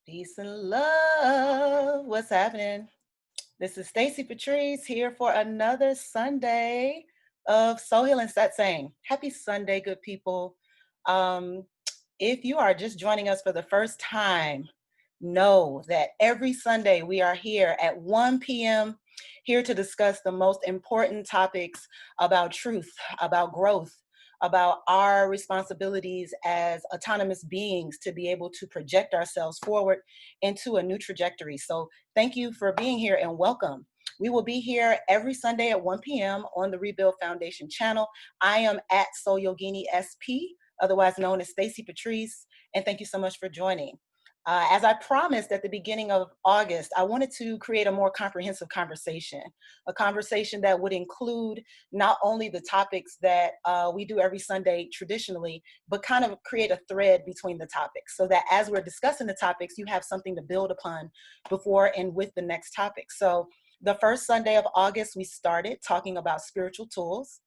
Peace and love. What's happening? This is Stacy Patrice here for another Sunday of Soul Healing Set Saying. Happy Sunday, good people. Um, if you are just joining us for the first time, know that every Sunday we are here at 1 p.m. here to discuss the most important topics about truth, about growth, about our responsibilities as autonomous beings to be able to project ourselves forward into a new trajectory. So thank you for being here and welcome. We will be here every Sunday at 1 p.m. on the Rebuild Foundation channel. I am at Soul Yogini SP, otherwise known as Stacy Patrice, and thank you so much for joining. As I promised at the beginning of August, I wanted to create a more comprehensive conversation, a conversation that would include not only the topics that we do every Sunday traditionally, but kind of create a thread between the topics so that as we're discussing the topics, you have something to build upon before and with the next topic. So the first Sunday of August, we started talking about spiritual tools.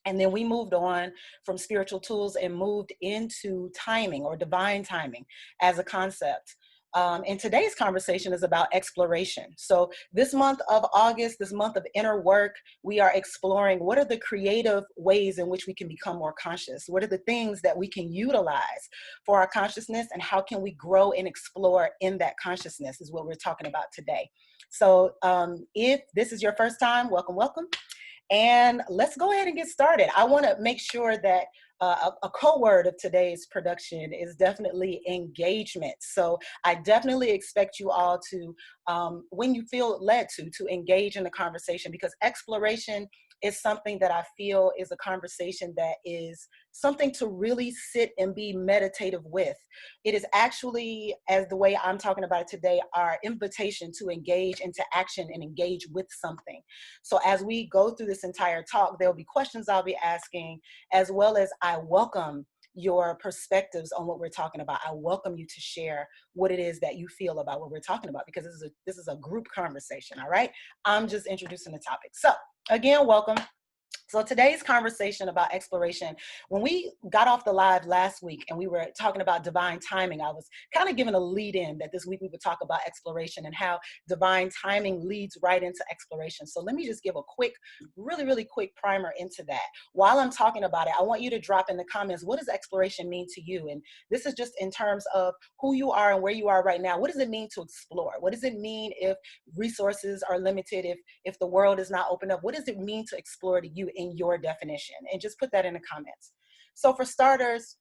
And then we moved on from spiritual tools and moved into timing or divine timing as a concept. And today's conversation is about exploration. So this month of August, this month of inner work, we are exploring what are the creative ways in which we can become more conscious? What are the things that we can utilize for our consciousness, and how can we grow and explore in that consciousness is what we're talking about today. So if this is your first time, welcome, welcome. And let's go ahead and get started. I want to make sure that a code word of today's production is definitely engagement. So I definitely expect you all to, when you feel led to engage in the conversation, because exploration is something that I feel is a conversation that is something to really sit and be meditative with. It is actually, as the way I'm talking about it today, our invitation to engage into action and engage with something. So as we go through this entire talk, there'll be questions I'll be asking, as well as I welcome your perspectives on what we're talking about. I welcome you to share what it is that you feel about what we're talking about, because this is a group conversation, all right? I'm just introducing the topic. So again, welcome. So today's conversation about exploration, when we got off the live last week and we were talking about divine timing, I was kind of giving a lead in that this week we would talk about exploration and how divine timing leads right into exploration. So let me just give a quick, really quick primer into that. While I'm talking about it, I want you to drop in the comments, what does exploration mean to you? And this is just in terms of who you are and where you are right now. What does it mean to explore? What does it mean if resources are limited, if the world is not open up? What does it mean to explore to you in your definition? And just put that in the comments. So for starters,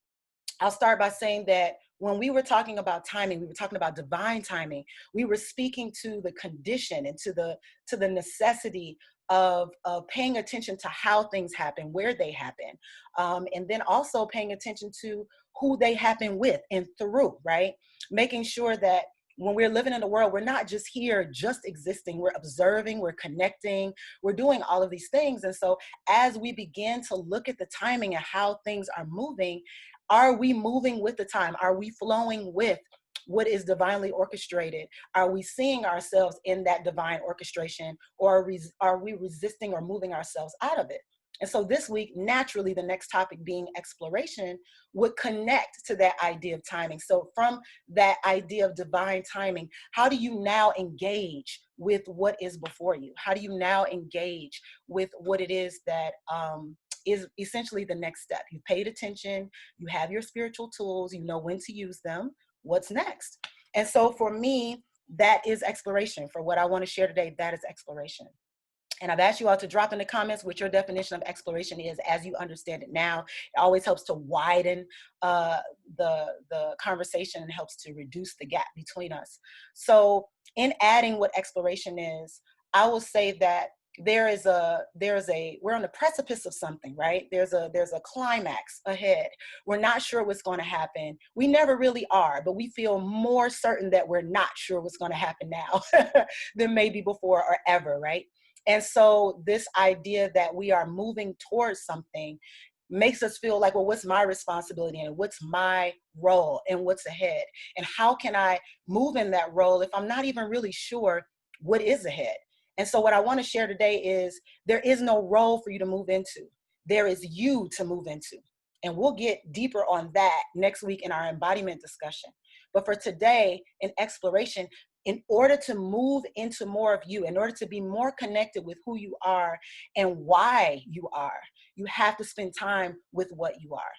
I'll start by saying that when we were talking about timing, we were talking about divine timing. We were speaking to the condition and to the necessity of paying attention to how things happen, where they happen, and then also paying attention to who they happen with and through, right? Making sure that when we're living in the world, we're not just here, just existing. We're observing, we're connecting, we're doing all of these things. And so as we begin to look at the timing and how things are moving, are we moving with the time? Are we flowing with what is divinely orchestrated? Are we seeing ourselves in that divine orchestration, or are we resisting or moving ourselves out of it? And so this week, naturally, the next topic being exploration would connect to that idea of timing. So from that idea of divine timing, how do you now engage with what is before you? How do you now engage with what it is that is essentially the next step? You've paid attention, you have your spiritual tools, you know when to use them. What's next? And so for me, that is exploration. For what I want to share today, that is exploration. And I've asked you all to drop in the comments what your definition of exploration is as you understand it now. It always helps to widen the conversation and helps to reduce the gap between us. So in adding what exploration is, I will say that we're on the precipice of something, right? There's a climax ahead. We're not sure what's going to happen. We never really are, but we feel more certain that we're not sure what's going to happen now than maybe before or ever, right? And so this idea that we are moving towards something makes us feel like, well, what's my responsibility and what's my role and what's ahead? And how can I move in that role if I'm not even really sure what is ahead? And so what I want to share today is there is no role for you to move into. There is you to move into. And we'll get deeper on that next week in our embodiment discussion. But for today, in exploration, in order to move into more of you, in order to be more connected with who you are and why you are, you have to spend time with what you are.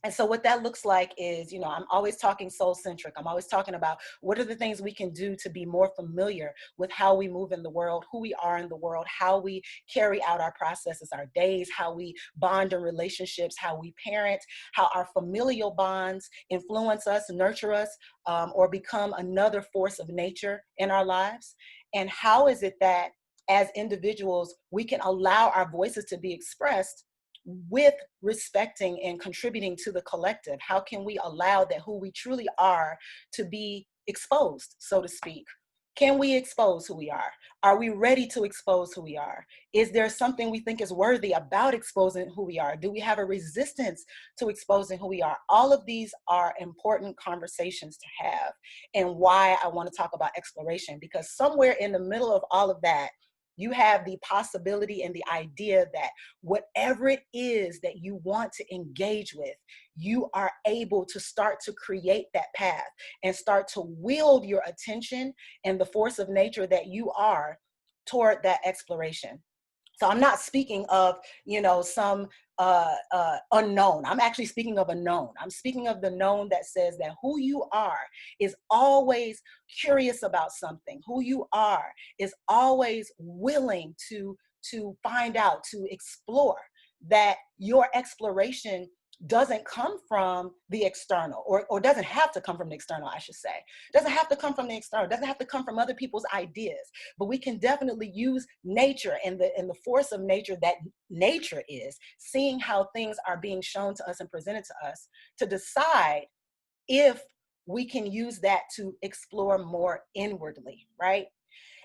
And so what that looks like is, I'm always talking soul centric. I'm always talking about what are the things we can do to be more familiar with how we move in the world, who we are in the world, how we carry out our processes, our days, how we bond in relationships, how we parent, how our familial bonds influence us, nurture us, or become another force of nature in our lives. And how is it that as individuals, we can allow our voices to be expressed with respecting and contributing to the collective? How can we allow that who we truly are to be exposed, so to speak? Can we expose who we are? Are we ready to expose who we are? Is there something we think is worthy about exposing who we are? Do we have a resistance to exposing who we are? All of these are important conversations to have, and why I want to talk about exploration, because somewhere in the middle of all of that, you have the possibility and the idea that whatever it is that you want to engage with, you are able to start to create that path and start to wield your attention and the force of nature that you are toward that exploration. So I'm not speaking of, some unknown. I'm actually speaking of a known. I'm speaking of the known that says that who you are is always curious about something. Who you are is always willing to find out, to explore. That your exploration doesn't come from the external, or doesn't have to come from the external, I should say. Doesn't have to come from the external, doesn't have to come from other people's ideas, but we can definitely use nature and the force of nature that nature is, seeing how things are being shown to us and presented to us, to decide if we can use that to explore more inwardly, right?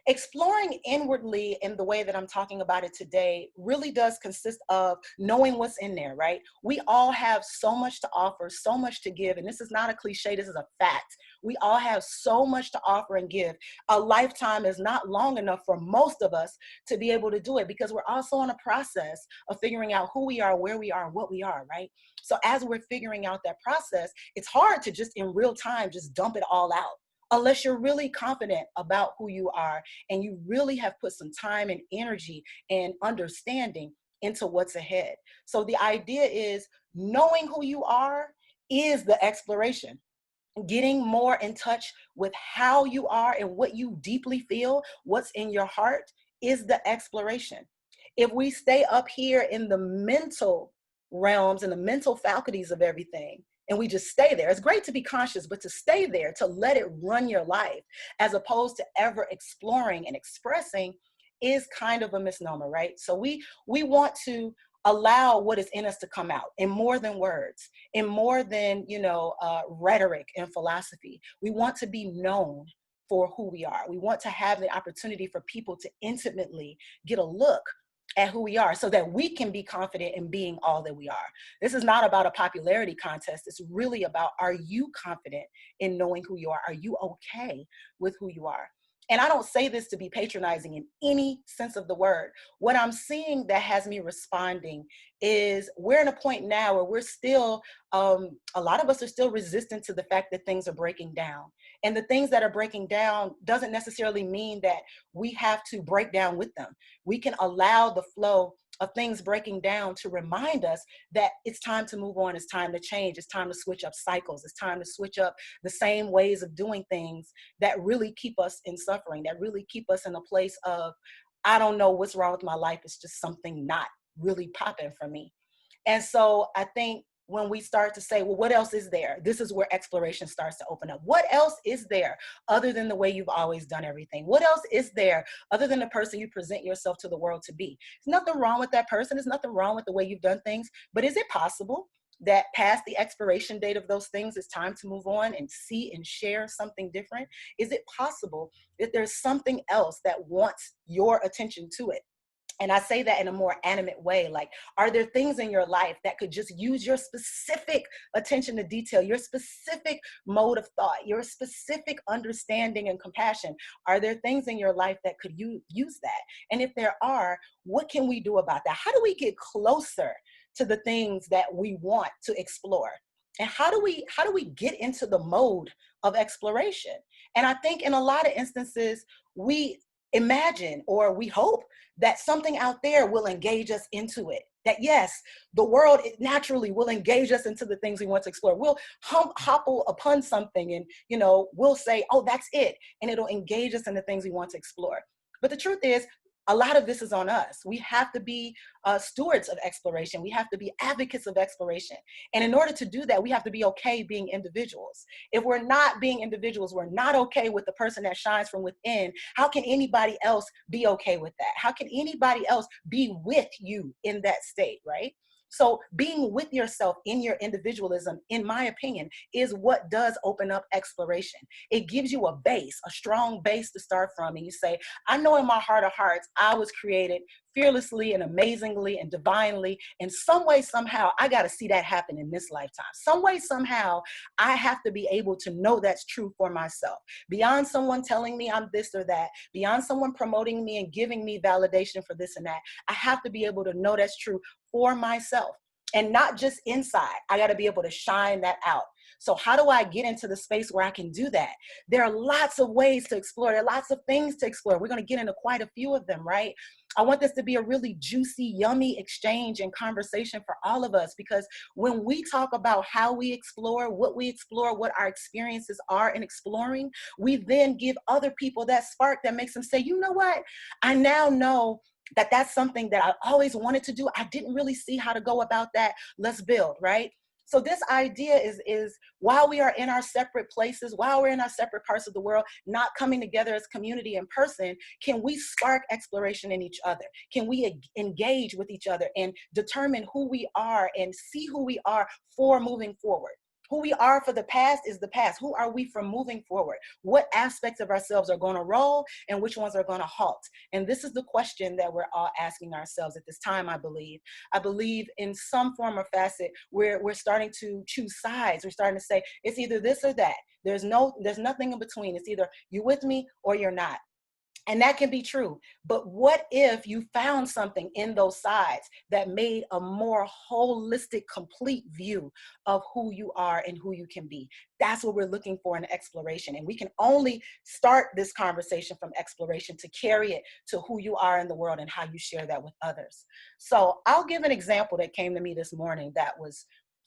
Exploring inwardly in the way that I'm talking about it today really does consist of knowing what's in there, right? We all have so much to offer, so much to give. And this is not a cliche, this is a fact. We all have so much to offer and give. A lifetime is not long enough for most of us to be able to do it, because we're also in a process of figuring out who we are, where we are, and what we are, right? So as we're figuring out that process, it's hard to just in real time just dump it all out, unless you're really confident about who you are and you really have put some time and energy and understanding into what's ahead. So the idea is, knowing who you are is the exploration. Getting more in touch with how you are and what you deeply feel, what's in your heart, is the exploration. If we stay up here in the mental realms and the mental faculties of everything, and we just stay there, it's great to be conscious, but to stay there, to let it run your life, as opposed to ever exploring and expressing, is kind of a misnomer, right? So we want to allow what is in us to come out in more than words, in more than rhetoric and philosophy. We want to be known for who we are. We want to have the opportunity for people to intimately get a look at who we are, so that we can be confident in being all that we are. This is not about a popularity contest. It's really about, are you confident in knowing who you are? Are you okay with who you are? And I don't say this to be patronizing in any sense of the word. What I'm seeing that has me responding is, we're in a point now where we're still, a lot of us are still resistant to the fact that things are breaking down. And the things that are breaking down doesn't necessarily mean that we have to break down with them. We can allow the flow of things breaking down to remind us that it's time to move on, it's time to change, it's time to switch up cycles, it's time to switch up the same ways of doing things that really keep us in suffering, that really keep us in a place of, I don't know what's wrong with my life, it's just something not really popping for me. And so I think when we start to say, well, what else is there? This is where exploration starts to open up. What else is there other than the way you've always done everything? What else is there other than the person you present yourself to the world to be? There's nothing wrong with that person. There's nothing wrong with the way you've done things. But is it possible that past the expiration date of those things, it's time to move on and see and share something different? Is it possible that there's something else that wants your attention to it? And I say that in a more animate way. Like, are there things in your life that could just use your specific attention to detail, your specific mode of thought, your specific understanding and compassion? Are there things in your life that could use that? And if there are, what can we do about that? How do we get closer to the things that we want to explore. And how do we get into the mode of exploration? And I think in a lot of instances, we imagine or we hope that something out there will engage us into it. That yes, the world naturally will engage us into the things we want to explore. We'll hopple upon something and, we'll say, oh, that's it. And it'll engage us in the things we want to explore. But the truth is, a lot of this is on us. We have to be stewards of exploration. We have to be advocates of exploration. And in order to do that, we have to be okay being individuals. If we're not being individuals, we're not okay with the person that shines from within, how can anybody else be okay with that? How can anybody else be with you in that state, right? So being with yourself in your individualism, in my opinion, is what does open up exploration. It gives you a base, a strong base to start from. And you say, I know in my heart of hearts, I was created fearlessly and amazingly and divinely. In some way, somehow, I got to see that happen in this lifetime. Some way, somehow, I have to be able to know that's true for myself. Beyond someone telling me I'm this or that, beyond someone promoting me and giving me validation for this and that, I have to be able to know that's true for myself. And not just inside. I got to be able to shine that out. So how do I get into the space where I can do that? There are lots of ways to explore. There are lots of things to explore. We're going to get into quite a few of them, right? I want this to be a really juicy, yummy exchange and conversation for all of us, because when we talk about how we explore, what our experiences are in exploring, we then give other people that spark that makes them say, you know what? I now know that that's something that I always wanted to do. I didn't really see how to go about that. Let's build, right? So this idea is while we are in our separate places, while we're in our separate parts of the world, not coming together as community in person, can we spark exploration in each other? Can we engage with each other and determine who we are and see who we are for moving forward? Who we are for the past is the past. Who are we for moving forward? What aspects of ourselves are going to roll and which ones are going to halt? And this is the question that we're all asking ourselves at this time, I believe. I believe in some form or facet we're starting to choose sides. We're starting to say it's either this or that. There's nothing in between. It's either you with me or you're not. And that can be true. But what if you found something in those sides that made a more holistic, complete view of who you are and who you can be? That's what we're looking for in exploration. And we can only start this conversation from exploration to carry it to who you are in the world and how you share that with others. So I'll give an example that came to me this morning that was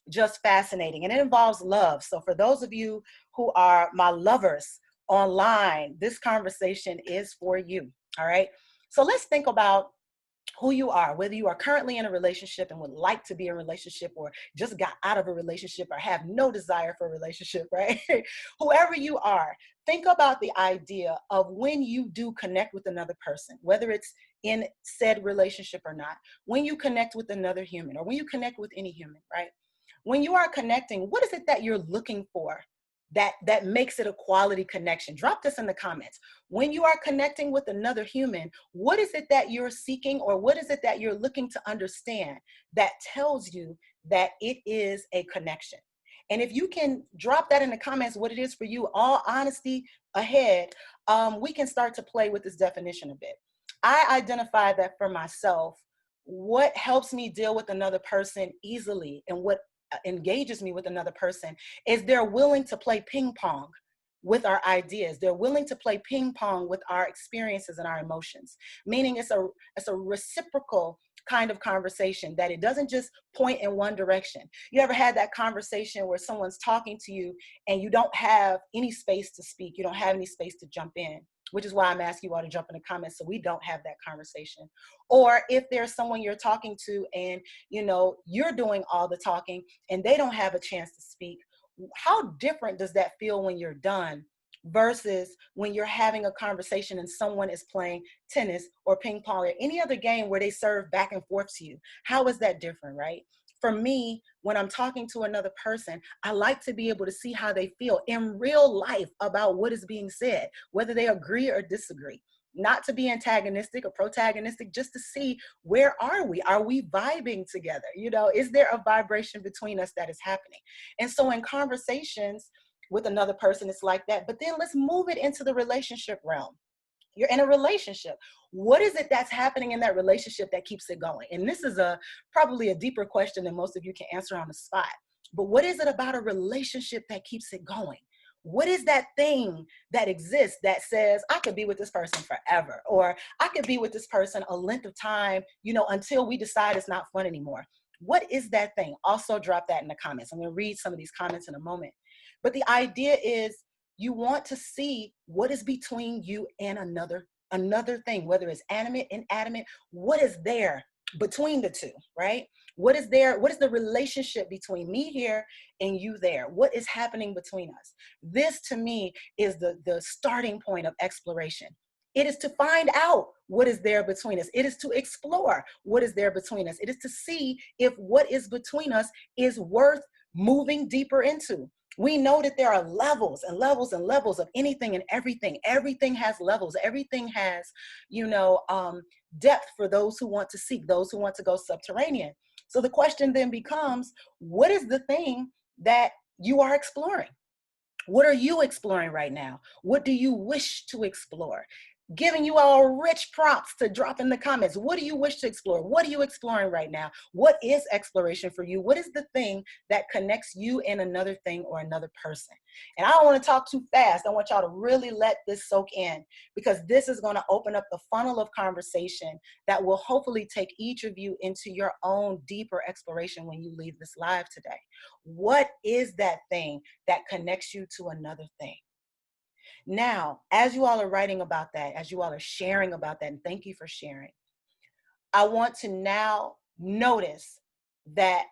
just fascinating, and it involves love. So for those of you who are my lovers online, this conversation is for you. All right. So let's think about who you are, whether you are currently in a relationship and would like to be in a relationship, or just got out of a relationship or have no desire for a relationship, right? Whoever you are, think about the idea of when you do connect with another person, whether it's in said relationship or not, when you connect with another human or when you connect with any human, right? When you are connecting, what is it that you're looking for that makes it a quality connection? Drop this in the comments. When you are connecting with another human, what is it that you're seeking, or what is it that you're looking to understand that tells you that it is a connection? And if you can drop that in the comments, what it is for you, all honesty ahead, we can start to play with this definition a bit. I identify that for myself, what helps me deal with another person easily and what engages me with another person is they're willing to play ping pong with our ideas. They're willing to play ping pong with our experiences and our emotions, meaning it's a reciprocal kind of conversation, that it doesn't just point in one direction. You ever had that conversation where someone's talking to you and you don't have any space to speak, you don't have any space to jump in, which is why I'm asking you all to jump in the comments so we don't have that conversation. Or if there's someone you're talking to and you're doing all the talking and they don't have a chance to speak, how different does that feel when you're done versus when you're having a conversation and someone is playing tennis or ping pong or any other game where they serve back and forth to you? How is that different, right? For me, when I'm talking to another person, I like to be able to see how they feel in real life about what is being said, whether they agree or disagree. Not to be antagonistic or protagonistic, just to see, where are we? Are we vibing together? Is there a vibration between us that is happening? And so in conversations with another person, it's like that. But then let's move it into the relationship realm. you're in a relationship. What is it that's happening in that relationship that keeps it going? And this is probably a deeper question than most of you can answer on the spot. But what is it about a relationship that keeps it going? What is that thing that exists that says, I could be with this person forever, or I could be with this person a length of time, until we decide it's not fun anymore? What is that thing? Also drop that in the comments. I'm going to read some of these comments in a moment. But the idea is you want to see what is between you and another thing, whether it's animate, inanimate, what is there between the two, right? What is there? What is the relationship between me here and you there? What is happening between us? This to me is the starting point of exploration. It is to find out what is there between us. It is to explore what is there between us. It is to see if what is between us is worth moving deeper into. We know that there are levels and levels and levels of anything and everything. Everything has levels. Everything has, depth for those who want to seek, those who want to go subterranean. So the question then becomes, what is the thing that you are exploring? What are you exploring right now? What do you wish to explore? Giving you all rich prompts to drop in the comments. What do you wish to explore? What are you exploring right now? What is exploration for you? What is the thing that connects you and another thing or another person? And I don't want to talk too fast. I want y'all to really let this soak in, because this is going to open up the funnel of conversation that will hopefully take each of you into your own deeper exploration when you leave this live today. What is that thing that connects you to another thing? Now, as you all are writing about that, as you all are sharing about that, and thank you for sharing, I want to now notice that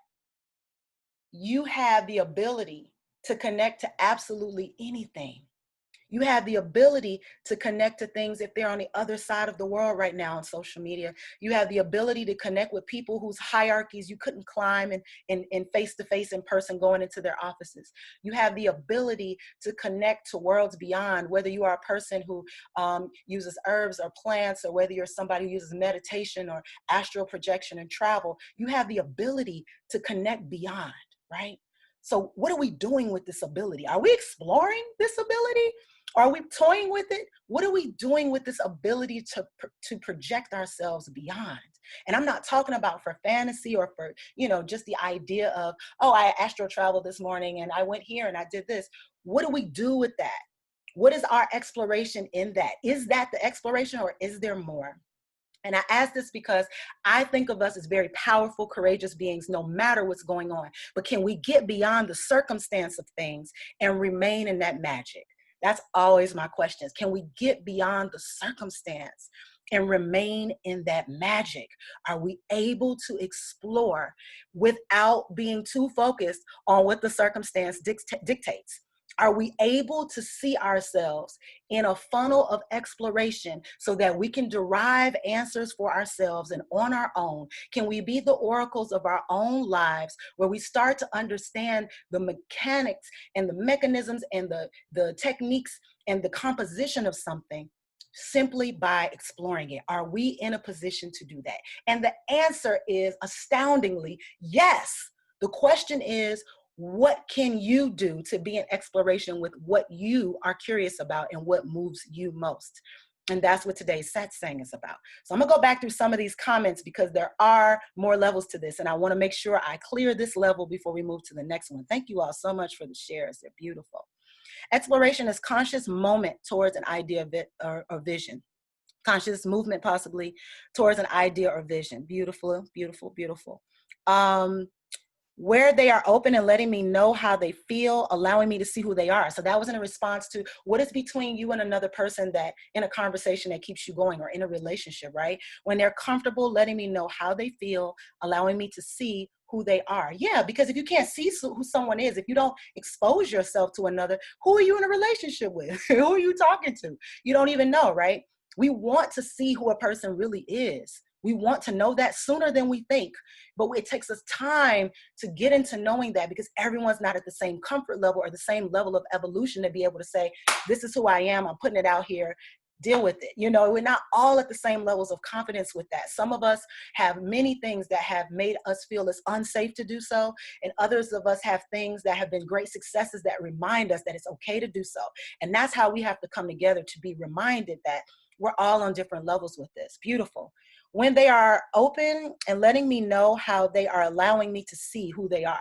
you have the ability to connect to absolutely anything. You have the ability to connect to things if they're on the other side of the world right now on social media. You have the ability to connect with people whose hierarchies you couldn't climb in face-to-face in person going into their offices. You have the ability to connect to worlds beyond, whether you are a person who uses herbs or plants, or whether you're somebody who uses meditation or astral projection and travel. You have the ability to connect beyond, right? So what are we doing with this ability? Are we exploring this ability? Are we toying with it? What are we doing with this ability to project ourselves beyond? And I'm not talking about for fantasy or for, just the idea of, oh, I astral traveled this morning and I went here and I did this. What do we do with that? What is our exploration in that? Is that the exploration, or is there more? And I ask this because I think of us as very powerful, courageous beings, no matter what's going on. But can we get beyond the circumstance of things and remain in that magic? That's always my question. Can we get beyond the circumstance and remain in that magic? Are we able to explore without being too focused on what the circumstance dictates? Are we able to see ourselves in a funnel of exploration so that we can derive answers for ourselves and on our own? Can we be the oracles of our own lives, where we start to understand the mechanics and the mechanisms and the techniques and the composition of something simply by exploring it? Are we in a position to do that? And the answer is astoundingly yes. The question is, what can you do to be in exploration with what you are curious about and what moves you most? And that's what today's satsang is about. So I'm gonna go back through some of these comments because there are more levels to this, and I want to make sure I clear this level before we move to the next one. Thank you all so much for the shares. They're beautiful. Exploration is conscious moment towards an idea or vision. Conscious movement possibly towards an idea or vision. Beautiful, beautiful, beautiful. Where they are open and letting me know how they feel, allowing me to see who they are. So that was in a response to what is between you and another person that in a conversation that keeps you going, or in a relationship, right? When they're comfortable letting me know how they feel, allowing me to see who they are. Yeah, because if you can't see who someone is, if you don't expose yourself to another, who are you in a relationship with? Who are you talking to? You don't even know, right? We want to see who a person really is. We want to know that sooner than we think, but it takes us time to get into knowing that, because everyone's not at the same comfort level or the same level of evolution to be able to say, this is who I am, I'm putting it out here, deal with it. We're not all at the same levels of confidence with that. Some of us have many things that have made us feel it's unsafe to do so, and others of us have things that have been great successes that remind us that it's okay to do so. And that's how we have to come together, to be reminded that We're all on different levels with this. Beautiful. When they are open and letting me know how they are allowing me to see who they are.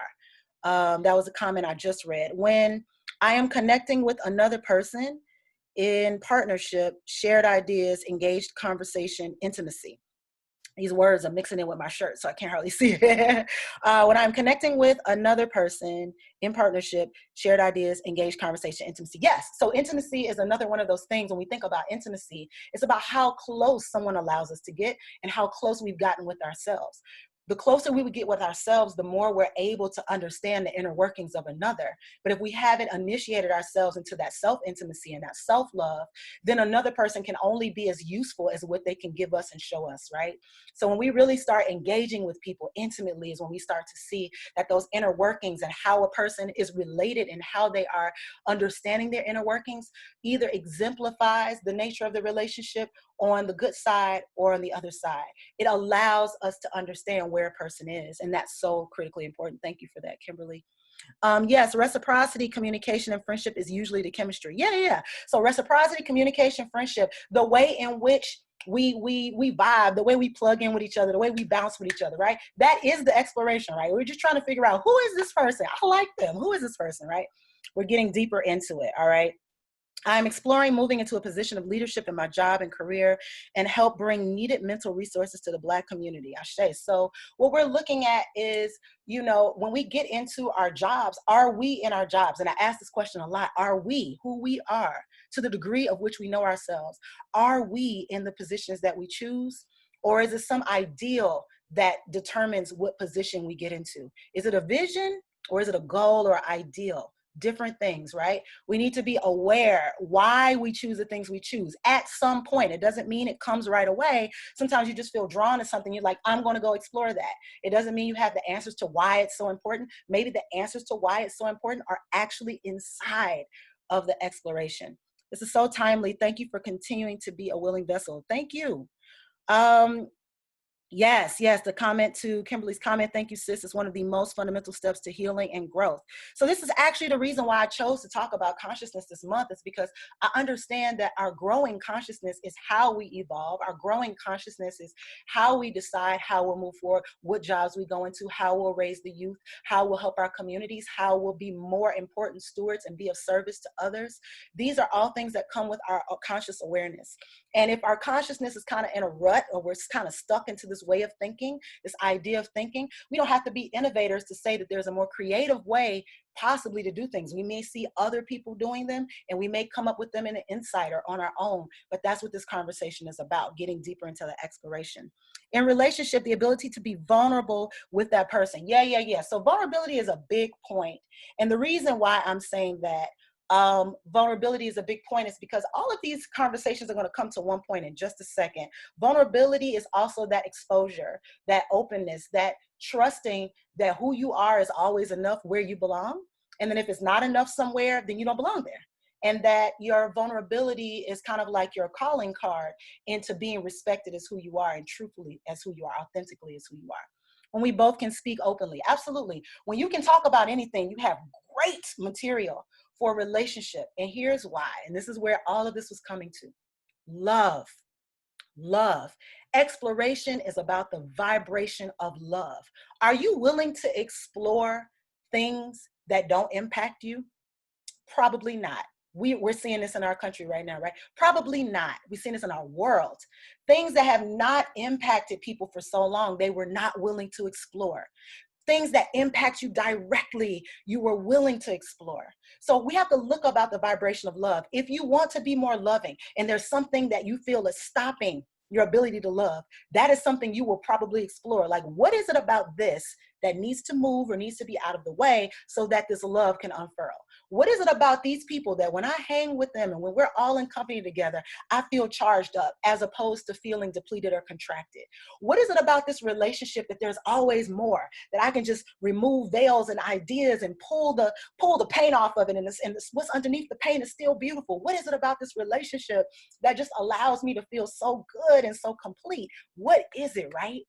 That was a comment I just read. When I am connecting with another person in partnership, shared ideas, engaged conversation, intimacy. These words are mixing in with my shirt, so I can't hardly see it. When I'm connecting with another person in partnership, shared ideas, engaged conversation, intimacy. Yes, so intimacy is another one of those things. When we think about intimacy, it's about how close someone allows us to get and how close we've gotten with ourselves. The closer we would get with ourselves, the more we're able to understand the inner workings of another. But if we haven't initiated ourselves into that self-intimacy and that self-love, then another person can only be as useful as what they can give us and show us, right? So when we really start engaging with people intimately is when we start to see that those inner workings and how a person is related and how they are understanding their inner workings either exemplifies the nature of the relationship on the good side or on the other side. It allows us to understand where a person is, and that's so critically important. Thank you for that, Kimberly. Yes, reciprocity, communication, and friendship is usually the chemistry. Yeah. So reciprocity, communication, friendship, the way in which we vibe, the way we plug in with each other, the way we bounce with each other, right? That is the exploration, right? We're just trying to figure out, who is this person? I like them. Who is this person, right? We're getting deeper into it, all right? I'm exploring moving into a position of leadership in my job and career and help bring needed mental resources to the Black community. Ashe. So what we're looking at is, when we get into our jobs, are we in our jobs? And I ask this question a lot. Are we who we are to the degree of which we know ourselves? Are we in the positions that we choose? Or is it some ideal that determines what position we get into? Is it a vision or is it a goal or ideal? Different things, right? We need to be aware why we choose the things we choose at some point. It doesn't mean it comes right away. Sometimes you just feel drawn to something. You're like, I'm going to go explore that. It doesn't mean you have the answers to why it's so important. Maybe the answers to why it's so important are actually inside of the exploration. This is so timely. Thank you for continuing to be a willing vessel. Thank you. Um, Yes, the comment to Kimberly's comment, thank you, sis, is one of the most fundamental steps to healing and growth. So this is actually the reason why I chose to talk about consciousness this month, is because I understand that our growing consciousness is how we evolve. Our growing consciousness is how we decide how we'll move forward, what jobs we go into, how we'll raise the youth, how we'll help our communities, how we'll be more important stewards and be of service to others. These are all things that come with our conscious awareness. And if our consciousness is kind of in a rut, or we're kind of stuck into this way of thinking, this idea of thinking, we don't have to be innovators to say that there's a more creative way possibly to do things. We may see other people doing them and we may come up with them in an insight or on our own, but that's what this conversation is about, getting deeper into the exploration. In relationship, the ability to be vulnerable with that person. Yeah. So vulnerability is a big point. And the reason why I'm saying that vulnerability is a big point is because all of these conversations are going to come to one point in just a second. Vulnerability is also that exposure, that openness, that trusting that who you are is always enough where you belong. And then if it's not enough somewhere, then you don't belong there. And that your vulnerability is kind of like your calling card into being respected as who you are and truthfully as who you are, authentically as who you are. When we both can speak openly, absolutely. When you can talk about anything, you have great material for a relationship. And here's why. And this is where all of this was coming to. Love. Exploration is about the vibration of love. Are you willing to explore things that don't impact you? Probably not. We're seeing this in our country right now, right? Probably not. We're seeing this in our world. Things that have not impacted people for so long, they were not willing to explore. Things that impact you directly, you were willing to explore. So we have to look about the vibration of love. If you want to be more loving and there's something that you feel is stopping your ability to love, that is something you will probably explore. Like, what is it about this that needs to move or needs to be out of the way so that this love can unfurl? What is it about these people that when I hang with them and when we're all in company together, I feel charged up as opposed to feeling depleted or contracted? What is it about this relationship that there's always more, that I can just remove veils and ideas and pull the paint off of it, and what's underneath the paint is still beautiful? What is it about this relationship that just allows me to feel so good and so complete? What is it, right?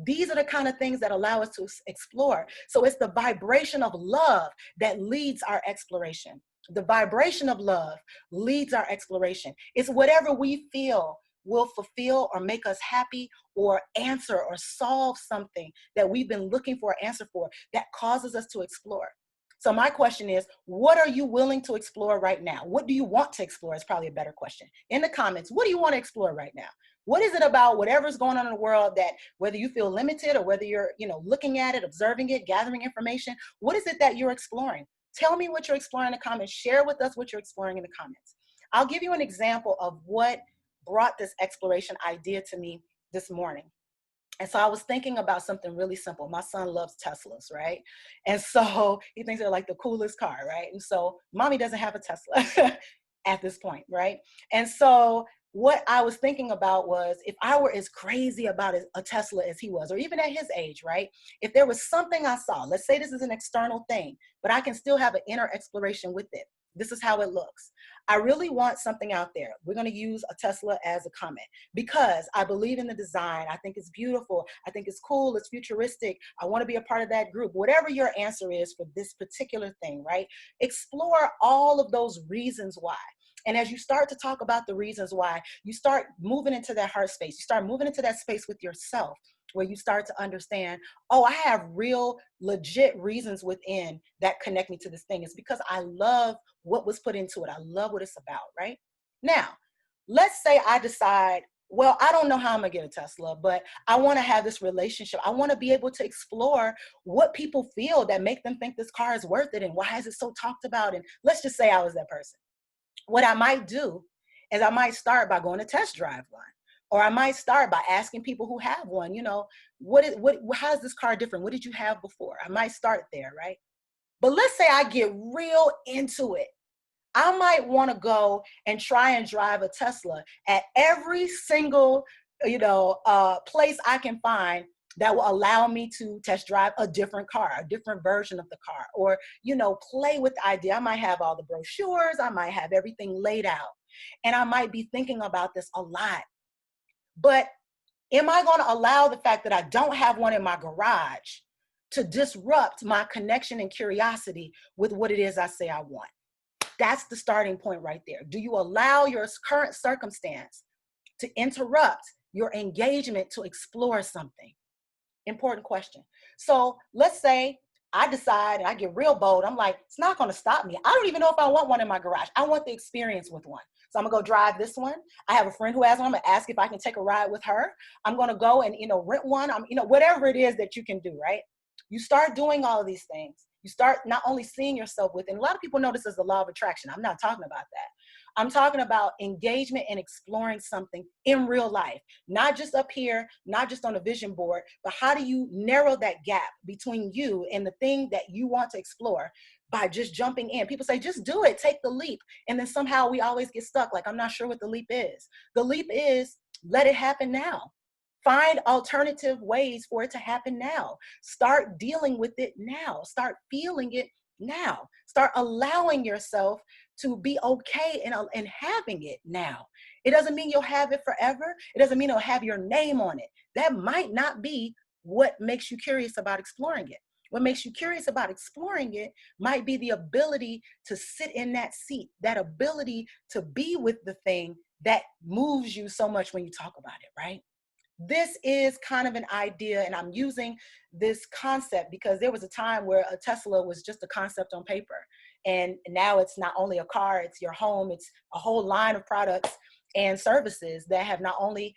These are the kind of things that allow us to explore. So it's the vibration of love that leads our exploration. The vibration of love leads our exploration. It's whatever we feel will fulfill or make us happy or answer or solve something that we've been looking for an answer for that causes us to explore. So my question is, what are you willing to explore right now? What do you want to explore is probably a better question. In the comments, what do you want to explore right now? What is it about whatever's going on in the world that whether you feel limited or whether you're, looking at it, observing it, gathering information, what is it that you're exploring? Tell me what you're exploring in the comments. Share with us what you're exploring in the comments. I'll give you an example of what brought this exploration idea to me this morning. And so I was thinking about something really simple. My son loves Teslas, right? And so he thinks they're like the coolest car, right? And so mommy doesn't have a Tesla at this point, right? And so what I was thinking about was if I were as crazy about a Tesla as he was, or even at his age, right? If there was something I saw, let's say this is an external thing, but I can still have an inner exploration with it. This is how it looks. I really want something out there. We're going to use a Tesla as a comment because I believe in the design. I think it's beautiful. I think it's cool. It's futuristic. I want to be a part of that group. Whatever your answer is for this particular thing, right? Explore all of those reasons why. And as you start to talk about the reasons why, you start moving into that heart space. You start moving into that space with yourself where you start to understand, oh, I have real, legit reasons within that connect me to this thing. It's because I love what was put into it. I love what it's about, right? Now, let's say I decide, well, I don't know how I'm gonna get a Tesla, but I wanna have this relationship. I wanna be able to explore what people feel that make them think this car is worth it and why is it so talked about? And let's just say I was that person. What I might do is I might start by going to test drive one. Or I might start by asking people who have one, how is this car different? What did you have before? I might start there, right? But let's say I get real into it. I might want to go and try and drive a Tesla at every single, place I can find that will allow me to test drive a different car, a different version of the car, or, play with the idea. I might have all the brochures. I might have everything laid out. And I might be thinking about this a lot. But am I going to allow the fact that I don't have one in my garage to disrupt my connection and curiosity with what it is I say I want? That's the starting point right there. Do you allow your current circumstance to interrupt your engagement to explore something? Important question. So let's say I decide and I get real bold. I'm like, it's not going to stop me. I don't even know if I want one in my garage. I want the experience with one. So I'm gonna go drive this one. I have a friend who has one. I'm gonna ask if I can take a ride with her. I'm gonna go and rent one. Whatever it is that you can do, right? You start doing all of these things. You start not only seeing yourself with, and a lot of people know this as the law of attraction. I'm not talking about that. I'm talking about engagement and exploring something in real life, not just up here, not just on a vision board, but how do you narrow that gap between you and the thing that you want to explore by just jumping in? People say, just do it, take the leap. And then somehow we always get stuck. Like, I'm not sure what the leap is. The leap is let it happen now. Find alternative ways for it to happen now. Start dealing with it now. Start feeling it now. Start allowing yourself to be okay and having it now. It doesn't mean you'll have it forever. It doesn't mean it'll have your name on it. That might not be what makes you curious about exploring it. What makes you curious about exploring it might be the ability to sit in that seat, that ability to be with the thing that moves you so much when you talk about it, right? This is kind of an idea, and I'm using this concept because there was a time where a Tesla was just a concept on paper. And now it's not only a car, it's your home, it's a whole line of products and services that have not only,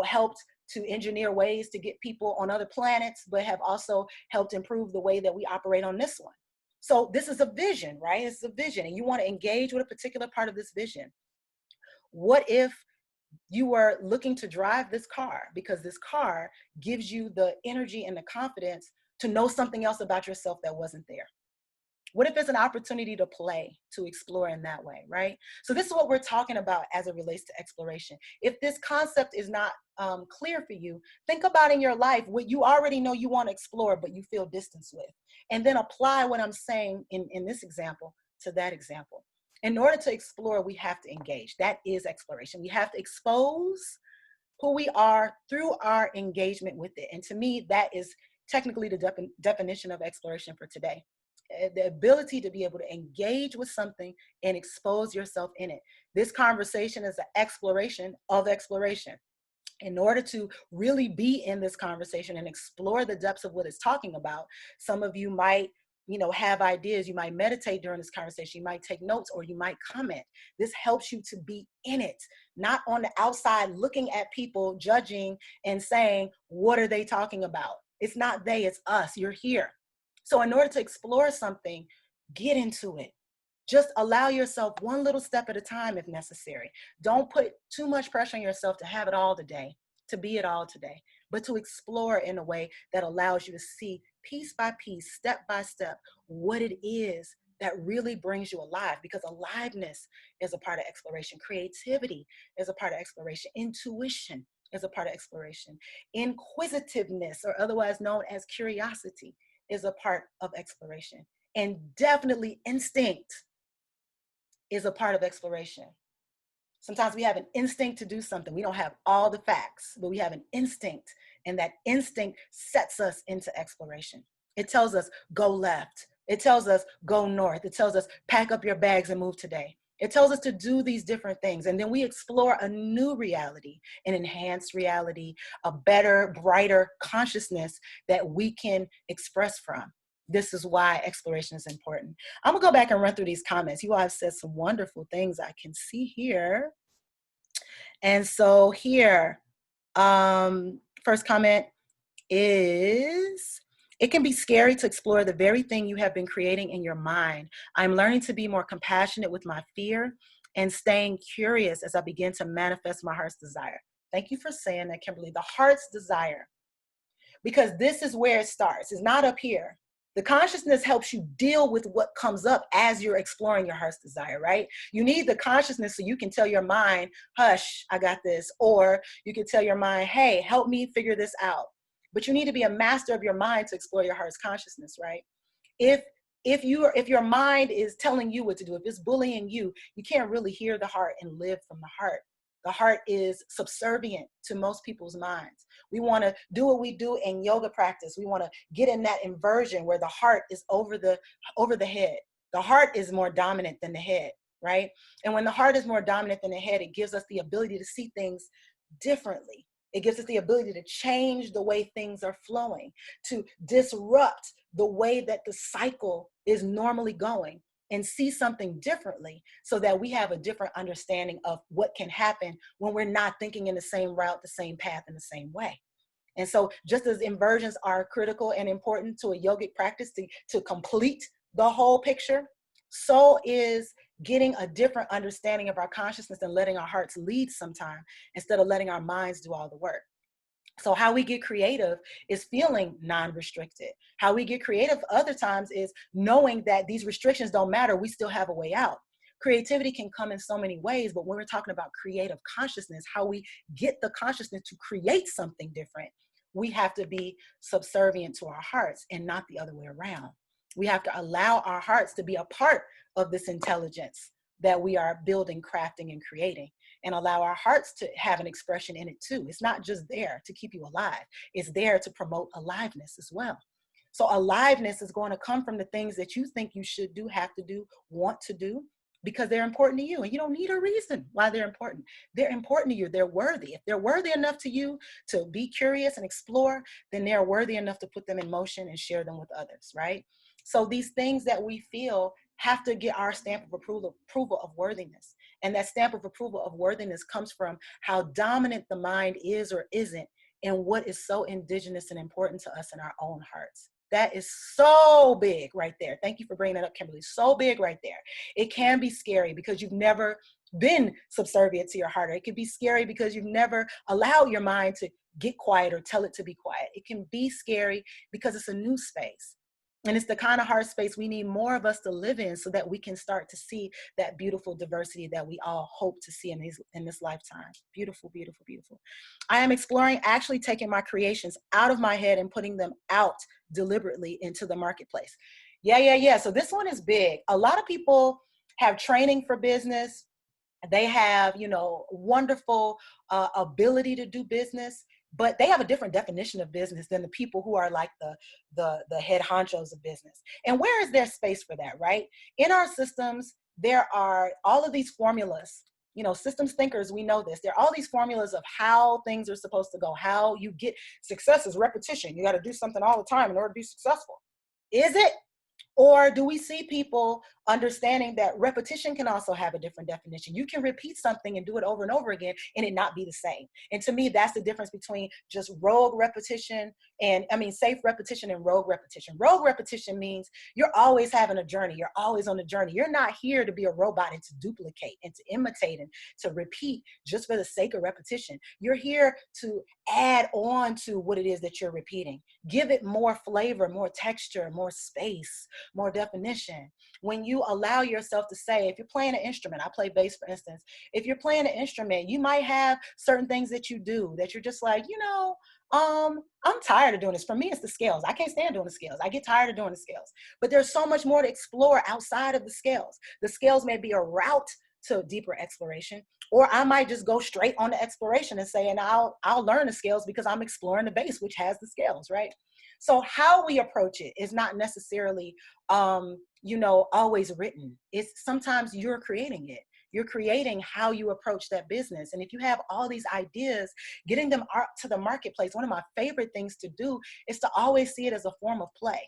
helped to engineer ways to get people on other planets, but have also helped improve the way that we operate on this one. So this is a vision, right? It's a vision, and you want to engage with a particular part of this vision. What if you were looking to drive this car because this car gives you the energy and the confidence to know something else about yourself that wasn't there? What if it's an opportunity to play, to explore in that way, right? So this is what we're talking about as it relates to exploration. If this concept is not clear for you, think about in your life what you already know you want to explore, but you feel distance with. And then apply what I'm saying in this example to that example. In order to explore, we have to engage. That is exploration. We have to expose who we are through our engagement with it. And to me, that is technically the definition of exploration for today. the ability to be able to engage with something and expose yourself in it. This conversation is an exploration of exploration. In order to really be in this conversation and explore the depths of what it's talking about, some of you might have ideas. You might meditate during this conversation. You might take notes, or you might comment. This helps you to be in it, not on the outside looking at people, judging and saying, what are they talking about? It's not they, it's us. You're here. So in order to explore something, get into it. Just allow yourself one little step at a time if necessary. Don't put too much pressure on yourself to have it all today, to be it all today, but to explore in a way that allows you to see piece by piece, step by step, what it is that really brings you alive. Because aliveness is a part of exploration. Creativity is a part of exploration. Intuition is a part of exploration. Inquisitiveness, or otherwise known as curiosity, is a part of exploration. And definitely instinct is a part of exploration. Sometimes we have an instinct to do something. We don't have all the facts, but we have an instinct, and that instinct sets us into exploration. It tells us, go left. It tells us, go north. It tells us, pack up your bags and move today. It tells us to do these different things. And then we explore a new reality, an enhanced reality, a better, brighter consciousness that we can express from. This is why exploration is important. I'm gonna go back and run through these comments. You all have said some wonderful things I can see here. And so here, first comment is, it can be scary to explore the very thing you have been creating in your mind. I'm learning to be more compassionate with my fear and staying curious as I begin to manifest my heart's desire. Thank you for saying that, Kimberly. The heart's desire, because this is where it starts. It's not up here. The consciousness helps you deal with what comes up as you're exploring your heart's desire, right? You need the consciousness so you can tell your mind, hush, I got this. Or you can tell your mind, hey, help me figure this out. But you need to be a master of your mind to explore your heart's consciousness, right? If your mind is telling you what to do, if it's bullying you, you can't really hear the heart and live from the heart. The heart is subservient to most people's minds. We want to do what we do in yoga practice. We want to get in that inversion where the heart is over the head. The heart is more dominant than the head, right? And when the heart is more dominant than the head, it gives us the ability to see things differently. It gives us the ability to change the way things are flowing, to disrupt the way that the cycle is normally going, and see something differently so that we have a different understanding of what can happen when we're not thinking in the same route, the same path, in the same way. And so just as inversions are critical and important to a yogic practice to complete the whole picture, so is getting a different understanding of our consciousness and letting our hearts lead sometime instead of letting our minds do all the work. So how we get creative is feeling non-restricted. How we get creative other times is knowing that these restrictions don't matter. We still have a way out. Creativity can come in so many ways, but when we're talking about creative consciousness, how we get the consciousness to create something different, we have to be subservient to our hearts and not the other way around. We have to allow our hearts to be a part of this intelligence that we are building, crafting, and creating, and allow our hearts to have an expression in it too. It's not just there to keep you alive. It's there to promote aliveness as well. So aliveness is going to come from the things that you think you should do, have to do, want to do, because they're important to you. And you don't need a reason why they're important. They're important to you. They're worthy. If they're worthy enough to you to be curious and explore, then they're worthy enough to put them in motion and share them with others, right? So these things that we feel have to get our stamp of approval of worthiness. And that stamp of approval of worthiness comes from how dominant the mind is or isn't and what is so indigenous and important to us in our own hearts. That is so big right there. Thank you for bringing that up, Kimberly. So big right there. It can be scary because you've never been subservient to your heart. Or it can be scary because you've never allowed your mind to get quiet or tell it to be quiet. It can be scary because it's a new space. And it's the kind of heart space we need more of us to live in so that we can start to see that beautiful diversity that we all hope to see in this lifetime. Beautiful, beautiful, beautiful. I am exploring actually taking my creations out of my head and putting them out deliberately into the marketplace. Yeah. So this one is big. A lot of people have training for business. They have, wonderful ability to do business. but they have a different definition of business than the people who are like the head honchos of business. And where is there space for that, right? In our systems, there are all of these formulas. You know, systems thinkers, we know this. There are all these formulas of how things are supposed to go, how you get success is repetition. You got to do something all the time in order to be successful. Is it? Or do we see people understanding that repetition can also have a different definition? You can repeat something and do it over and over again and it not be the same. And to me, that's the difference between just rogue repetition and, I mean, safe repetition and rogue repetition. Rogue repetition means you're always having a journey. You're always on a journey. You're not here to be a robot and to duplicate and to imitate and to repeat just for the sake of repetition. You're here to add on to what it is that you're repeating. Give it more flavor, more texture, more space, more definition. When you allow yourself to say, if you're playing an instrument, I play bass, for instance, if you're playing an instrument, you might have certain things that you do that you're just like, I'm tired of doing this. For me, it's the scales. I can't stand doing the scales. I get tired of doing the scales. But there's so much more to explore outside of the scales. The scales may be a route to deeper exploration, or I might just go straight on the exploration and say, and I'll learn the scales because I'm exploring the bass, which has the scales, right? So how we approach it is not necessarily, always written. It's sometimes you're creating it. You're creating how you approach that business. And if you have all these ideas, getting them out to the marketplace, one of my favorite things to do is to always see it as a form of play.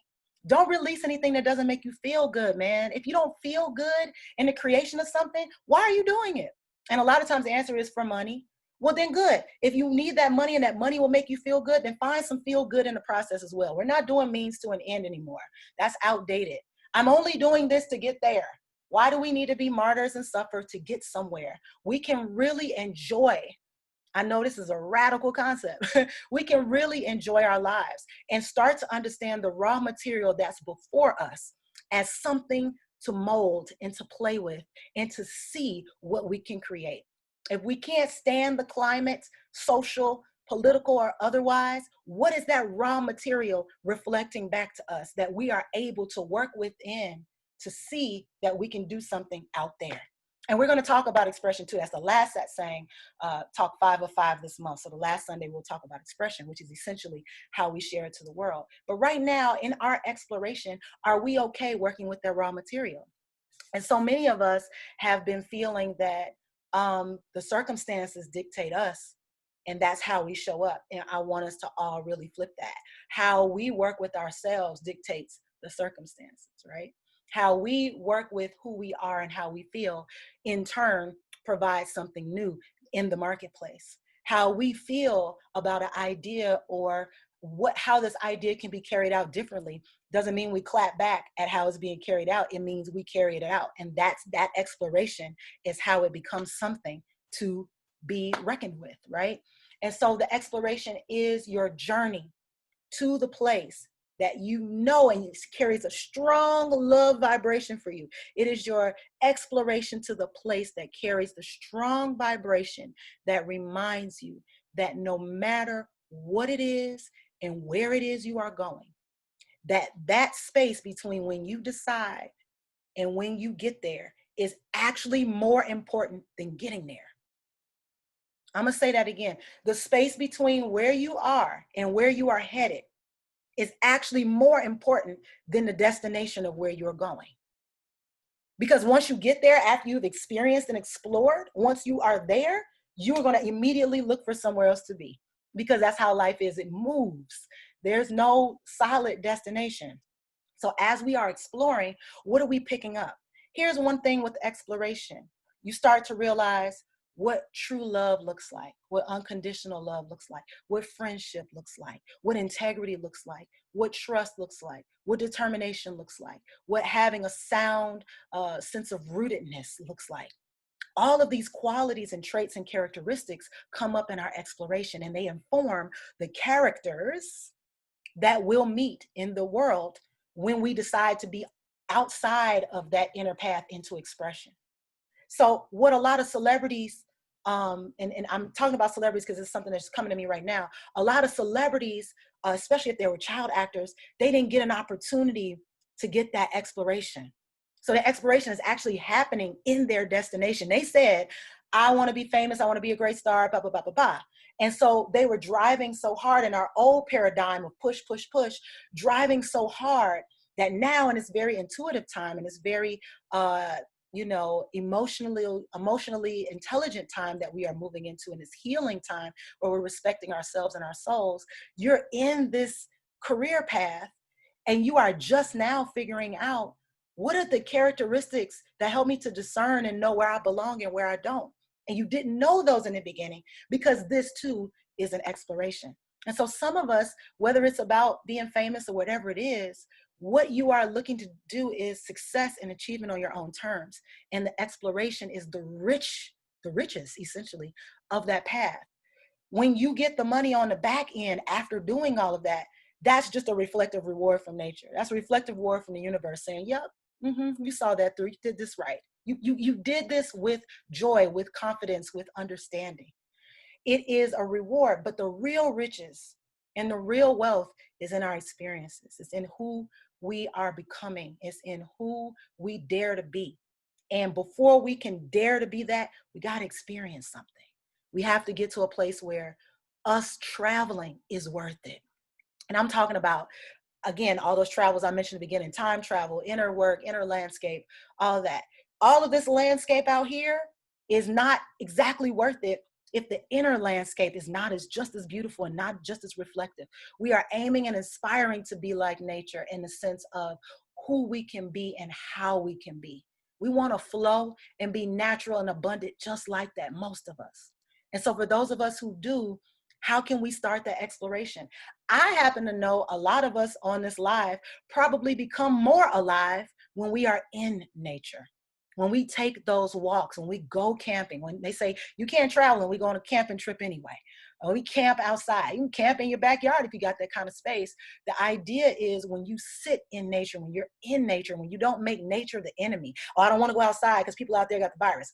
Don't release anything that doesn't make you feel good, man. If you don't feel good in the creation of something, why are you doing it? And a lot of times the answer is for money. Well, then good. If you need that money and that money will make you feel good, then find some feel good in the process as well. We're not doing means to an end anymore. That's outdated. I'm only doing this to get there. Why do we need to be martyrs and suffer to get somewhere? We can really enjoy. I know this is a radical concept. We can really enjoy our lives and start to understand the raw material that's before us as something to mold and to play with and to see what we can create. If we can't stand the climate, social, political, or otherwise, what is that raw material reflecting back to us that we are able to work within to see that we can do something out there? And we're going to talk about expression too. That's the last that saying, talk 5 of 5 this month. So the last Sunday we'll talk about expression, which is essentially how we share it to the world. But right now in our exploration, are we okay working with that raw material? And so many of us have been feeling that the circumstances dictate us, and that's how we show up. And I want us to all really flip that. How we work with ourselves dictates the circumstances, right? How we work with who we are and how we feel, in turn, provides something new in the marketplace. How we feel about an idea or how this idea can be carried out differently doesn't mean we clap back at how it's being carried out. It means we carry it out. And that exploration is how it becomes something to be reckoned with, right? And so the exploration is your journey to the place that you know and it carries a strong love vibration for you. It is your exploration to the place that carries the strong vibration that reminds you that no matter what it is and where it is you are going, that space between when you decide and when you get there is actually more important than getting there. I'm going to say that again. The space between where you are and where you are headed is actually more important than the destination of where you're going. Because once you get there, after you've experienced and explored, once you are there, you're going to immediately look for somewhere else to be, because that's how life is. It moves. There's no solid destination. So as we are exploring, what are we picking up? Here's one thing with exploration. You start to realize what true love looks like, what unconditional love looks like, what friendship looks like, what integrity looks like, what trust looks like, what determination looks like, what having a sound sense of rootedness looks like. All of these qualities and traits and characteristics come up in our exploration, and they inform the characters that we'll meet in the world when we decide to be outside of that inner path into expression. So what a lot of celebrities, and I'm talking about celebrities because it's something that's coming to me right now. A lot of celebrities, especially if they were child actors, they didn't get an opportunity to get that exploration. So the exploration is actually happening in their destination. They said, I want to be famous. I want to be a great star, blah, blah, blah, blah, blah. And so they were driving so hard in our old paradigm of push, push, push, driving so hard that now in this very intuitive time and this very emotionally intelligent time that we are moving into, in this healing time where we're respecting ourselves and our souls, you're in this career path and you are just now figuring out what are the characteristics that help me to discern and know where I belong and where I don't. And you didn't know those in the beginning because this too is an exploration. And so some of us, whether it's about being famous or whatever it is, what you are looking to do is success and achievement on your own terms. And the exploration is the riches essentially of that path. When you get the money on the back end after doing all of that, that's just a reflective reward from nature. That's a reflective reward from the universe saying, yep, you saw that through, you did this right. You did this with joy, with confidence, with understanding. It is a reward, but the real riches and the real wealth is in our experiences. It's in who we are becoming. It's in who we dare to be. And before we can dare to be that, we got to experience something. We have to get to a place where us traveling is worth it. And I'm talking about, again, all those travels I mentioned at the beginning, time travel, inner work, inner landscape, all of that. All of this landscape out here is not exactly worth it if the inner landscape is not as just as beautiful and not just as reflective. We are aiming and aspiring to be like nature in the sense of who we can be and how we can be. We want to flow and be natural and abundant just like that, most of us. And so for those of us who do, how can we start that exploration? I happen to know a lot of us on this live probably become more alive when we are in nature. When we take those walks, when we go camping, when they say you can't travel and we go on a camping trip anyway, or we camp outside, you can camp in your backyard if you got that kind of space. The idea is when you sit in nature, when you're in nature, when you don't make nature the enemy. Oh, I don't want to go outside because people out there got the virus.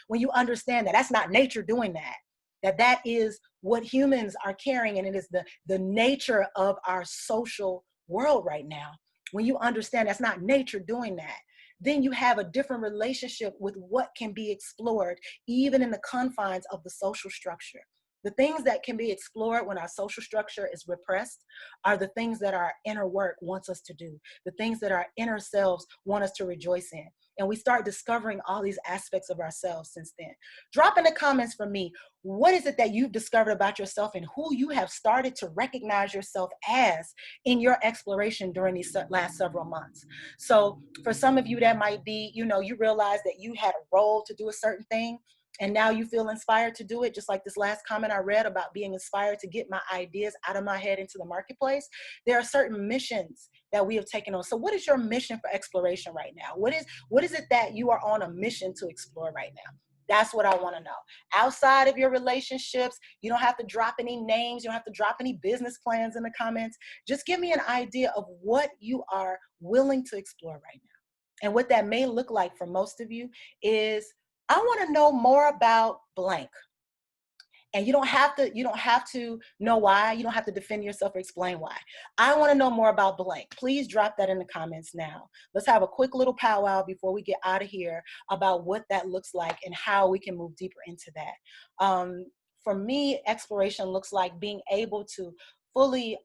When you understand that that's not nature doing that is what humans are carrying, and it is the nature of our social world right now. When you understand that's not nature doing that, then you have a different relationship with what can be explored, even in the confines of the social structure. The things that can be explored when our social structure is repressed are the things that our inner work wants us to do, the things that our inner selves want us to rejoice in. And we start discovering all these aspects of ourselves since then. Drop in the comments for me, what is it that you've discovered about yourself and who you have started to recognize yourself as in your exploration during these last several months? So for some of you, that might be, you realize that you had a role to do a certain thing, and now you feel inspired to do it, just like this last comment I read about being inspired to get my ideas out of my head into the marketplace. There are certain missions that we have taken on. So what is your mission for exploration right now? What is it that you are on a mission to explore right now? That's what I want to know. Outside of your relationships, you don't have to drop any names. You don't have to drop any business plans in the comments. Just give me an idea of what you are willing to explore right now. And what that may look like for most of you is, I want to know more about blank. And you don't have to know why. You don't have to defend yourself or explain why. I want to know more about blank. Please drop that in the comments now. Let's have a quick little powwow before we get out of here about what that looks like and how we can move deeper into that. For me, exploration looks like being able to fully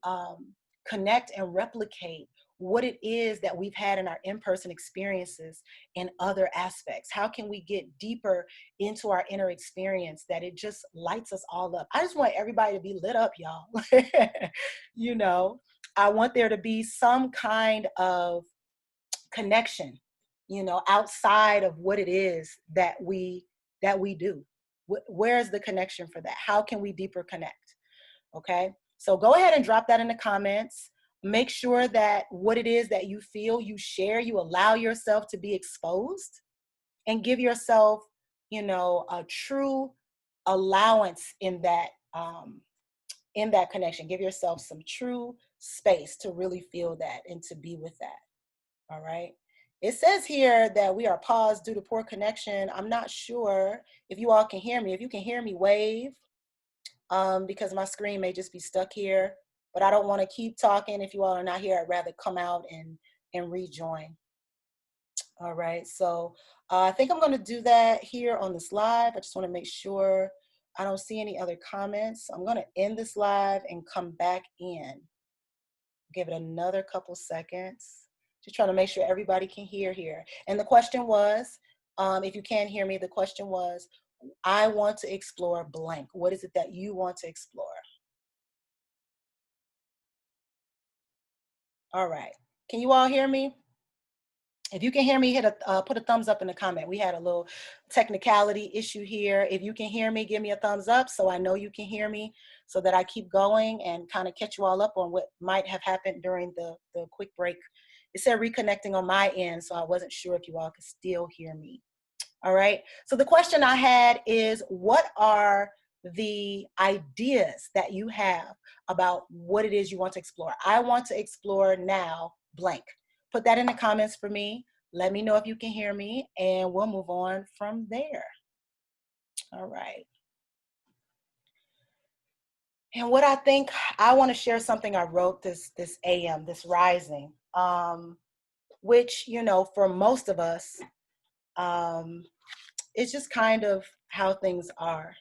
connect and replicate what it is that we've had in our in-person experiences in other aspects. How can we get deeper into our inner experience that it just lights us all up? I just want everybody to be lit up, y'all. I want there to be some kind of connection, outside of what it is that we do. Where's the connection for that? How can we deeper connect? Okay, so go ahead and drop that in the comments. Make sure that what it is that you feel, you share, you allow yourself to be exposed, and give yourself, a true allowance in that connection. Give yourself some true space to really feel that and to be with that. All right. It says here that we are paused due to poor connection. I'm not sure if you all can hear me. If you can hear me, wave. Because my screen may just be stuck here, but I don't want to keep talking. If you all are not here, I'd rather come out and rejoin. All right, so I think I'm going to do that here on this live. I just want to make sure I don't see any other comments. I'm going to end this live and come back in. Give it another couple seconds. Just trying to make sure everybody can hear here. And the question was, if you can't hear me, the question was, I want to explore blank. What is it that you want to explore? All right. Can you all hear me? If you can hear me, put a thumbs up in the comment. We had a little technicality issue here. If you can hear me, give me a thumbs up so I know you can hear me, so that I keep going and kind of catch you all up on what might have happened during the quick break. It said reconnecting on my end, so I wasn't sure if you all could still hear me. All right. So the question I had is, what are the ideas that you have about what it is you want to explore? I want to explore now blank. Put that in the comments for me. Let me know if you can hear me, and we'll move on from there. All right. And what I think, I want to share something I wrote this AM, this rising, which, you know, for most of us, it's just kind of how things are.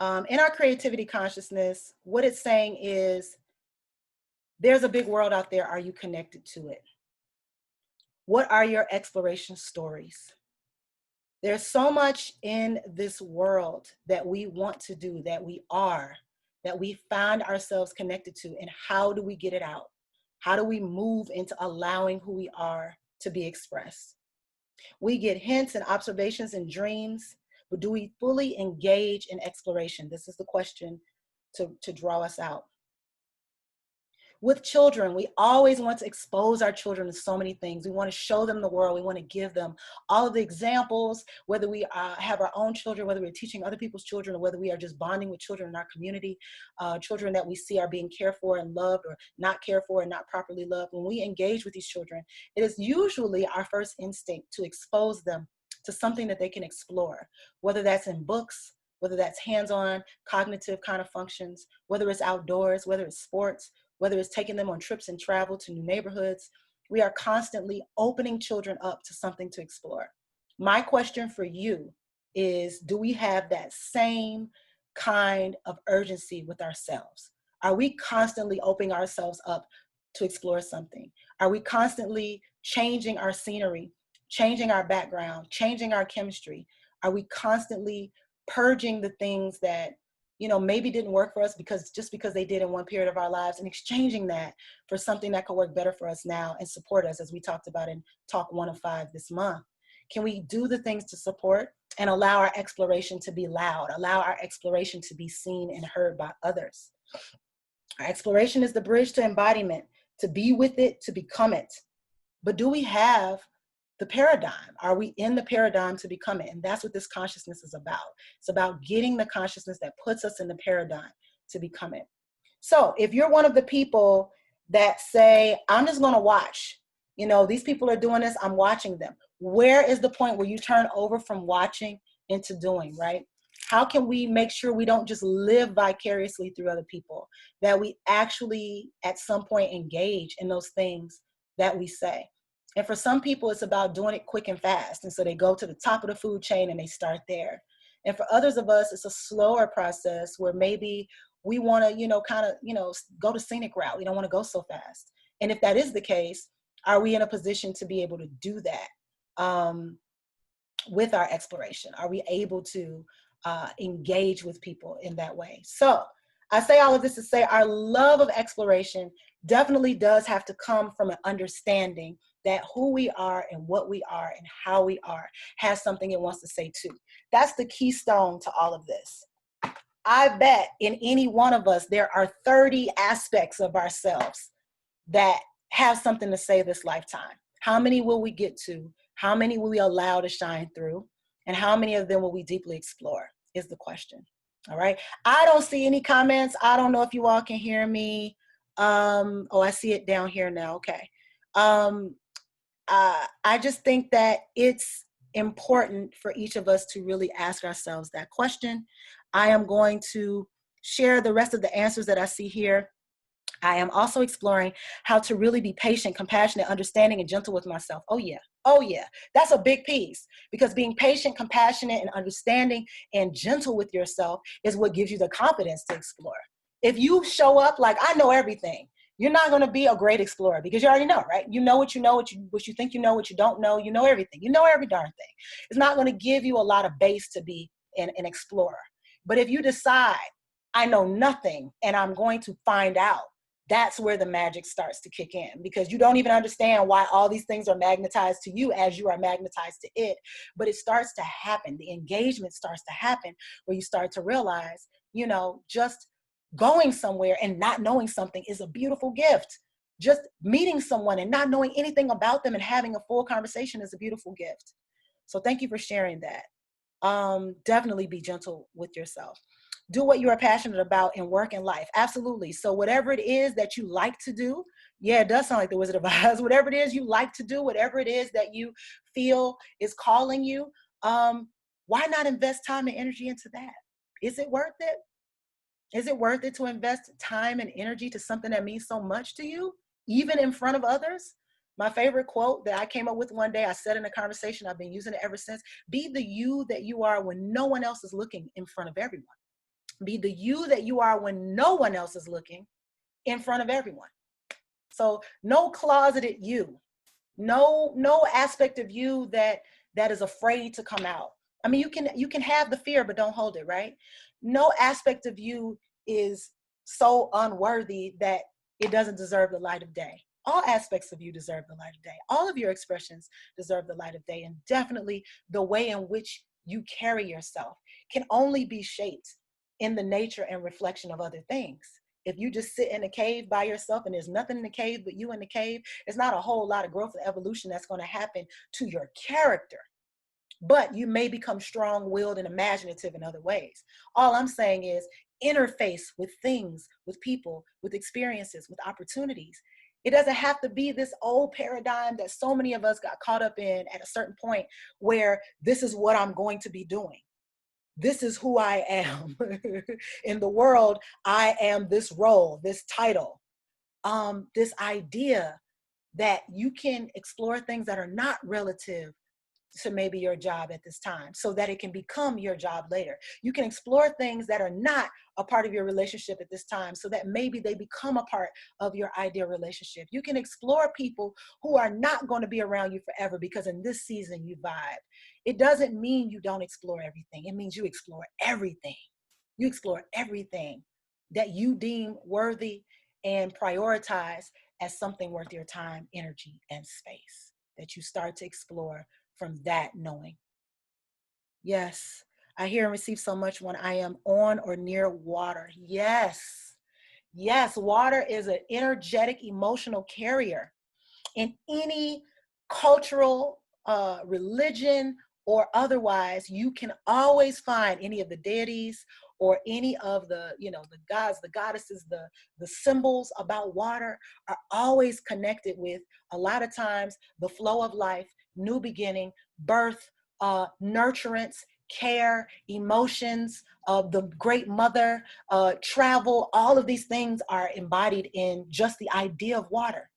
In our creativity consciousness, what it's saying is, there's a big world out there. Are you connected to it? What are your exploration stories? There's so much in this world that we want to do, that we find ourselves connected to, and how do we get it out? How do we move into allowing who we are to be expressed? We get hints and observations and dreams, but do we fully engage in exploration? This is the question to draw us out. With children, we always want to expose our children to so many things. We want to show them the world. We want to give them all of the examples, whether we have our own children, whether we're teaching other people's children, or whether we are just bonding with children in our community, children that we see are being cared for and loved, or not cared for and not properly loved. When we engage with these children, it is usually our first instinct to expose them to something that they can explore, whether that's in books, whether that's hands-on cognitive kind of functions, whether it's outdoors, whether it's sports, whether it's taking them on trips and travel to new neighborhoods. We are constantly opening children up to something to explore. My question for you is, do we have that same kind of urgency with ourselves? Are we constantly opening ourselves up to explore something? Are we constantly changing our scenery, changing our background, changing our chemistry? Are we constantly purging the things that, you know, maybe didn't work for us because they did in one period of our lives, and exchanging that for something that could work better for us now and support us, as we talked about in Talk 1 of 5 this month? Can we do the things to support and allow our exploration to be loud, allow our exploration to be seen and heard by others? Our exploration is the bridge to embodiment, to be with it, to become it. But do we have the paradigm? Are we in the paradigm to become it? And that's what this consciousness is about. It's about getting the consciousness that puts us in the paradigm to become it. So if you're one of the people that say, I'm just going to watch, you know, these people are doing this, I'm watching them. Where is the point where you turn over from watching into doing, right? How can we make sure we don't just live vicariously through other people, that we actually at some point engage in those things that we say? And for some people, it's about doing it quick and fast. And so they go to the top of the food chain and they start there. And for others of us, it's a slower process where maybe we want to, you know, kind of, you know, go the scenic route. We don't want to go so fast. And if that is the case, are we in a position to be able to do that with our exploration? Are we able to engage with people in that way? So I say all of this to say our love of exploration definitely does have to come from an understanding that who we are and what we are and how we are has something it wants to say too. That's the keystone to all of this. I bet in any one of us, there are 30 aspects of ourselves that have something to say this lifetime. How many will we get to? How many will we allow to shine through? And how many of them will we deeply explore is the question. All right. I don't see any comments. I don't know if you all can hear me. Oh, I see it down here now. Okay. I just think that it's important for each of us to really ask ourselves that question. I am going to share the rest of the answers that I see here. I am also exploring how to really be patient, compassionate, understanding, and gentle with myself. Oh yeah, Oh yeah, that's a big piece, because being patient, compassionate, and understanding and gentle with yourself is what gives you the confidence to explore. If you show up like I know everything, you're not going to be a great explorer, because you already know, right? You know what you know, what you think you know, what you don't know. You know everything. You know every darn thing. It's not going to give you a lot of base to be an explorer. But if you decide, I know nothing and I'm going to find out, that's where the magic starts to kick in, because you don't even understand why all these things are magnetized to you as you are magnetized to it. But it starts to happen. The engagement starts to happen where you start to realize, just going somewhere and not knowing something is a beautiful gift. Just meeting someone and not knowing anything about them and having a full conversation is a beautiful gift. So thank you for sharing that. Definitely be gentle with yourself. Do what you are passionate about in work and life. Absolutely. So whatever it is that you like to do, yeah, it does sound like the Wizard of Oz. Whatever it is you like to do, whatever it is that you feel is calling you, why not invest time and energy into that? Is it worth it? Is it worth it to invest time and energy to something that means so much to you, even in front of others? My favorite quote that I came up with one day, I said in a conversation, I've been using it ever since: be the you that you are when no one else is looking in front of everyone. Be the you that you are when no one else is looking in front of everyone. So no closeted you, no aspect of you that is afraid to come out. I mean, you can have the fear, but don't hold it, right? No aspect of you is so unworthy that it doesn't deserve the light of day. All aspects of you deserve the light of day. All of your expressions deserve the light of day. And definitely the way in which you carry yourself can only be shaped in the nature and reflection of other things. If you just sit in a cave by yourself and there's nothing in the cave but you in the cave, it's not a whole lot of growth and evolution that's going to happen to your character. But you may become strong-willed and imaginative in other ways. All I'm saying is interface with things, with people, with experiences, with opportunities. It doesn't have to be this old paradigm that so many of us got caught up in at a certain point, where this is what I'm going to be doing. This is who I am. In the world, I am this role, this title, this idea that you can explore things that are not relative to maybe your job at this time, so that it can become your job later. You can explore things that are not a part of your relationship at this time, so that maybe they become a part of your ideal relationship. You can explore people who are not going to be around you forever, because in this season you vibe. It doesn't mean you don't explore everything. It means you explore everything. You explore everything that you deem worthy and prioritize as something worth your time, energy, and space, that you start to explore from that knowing. Yes, I hear and receive so much when I am on or near water. Yes, yes, water is an energetic, emotional carrier in any cultural, religion, or otherwise. You can always find any of the deities or any of the, the gods, the goddesses, the symbols about water are always connected with, a lot of times, the flow of life, new beginning, birth, nurturance, care, emotions, the great mother, travel. All of these things are embodied in just the idea of water.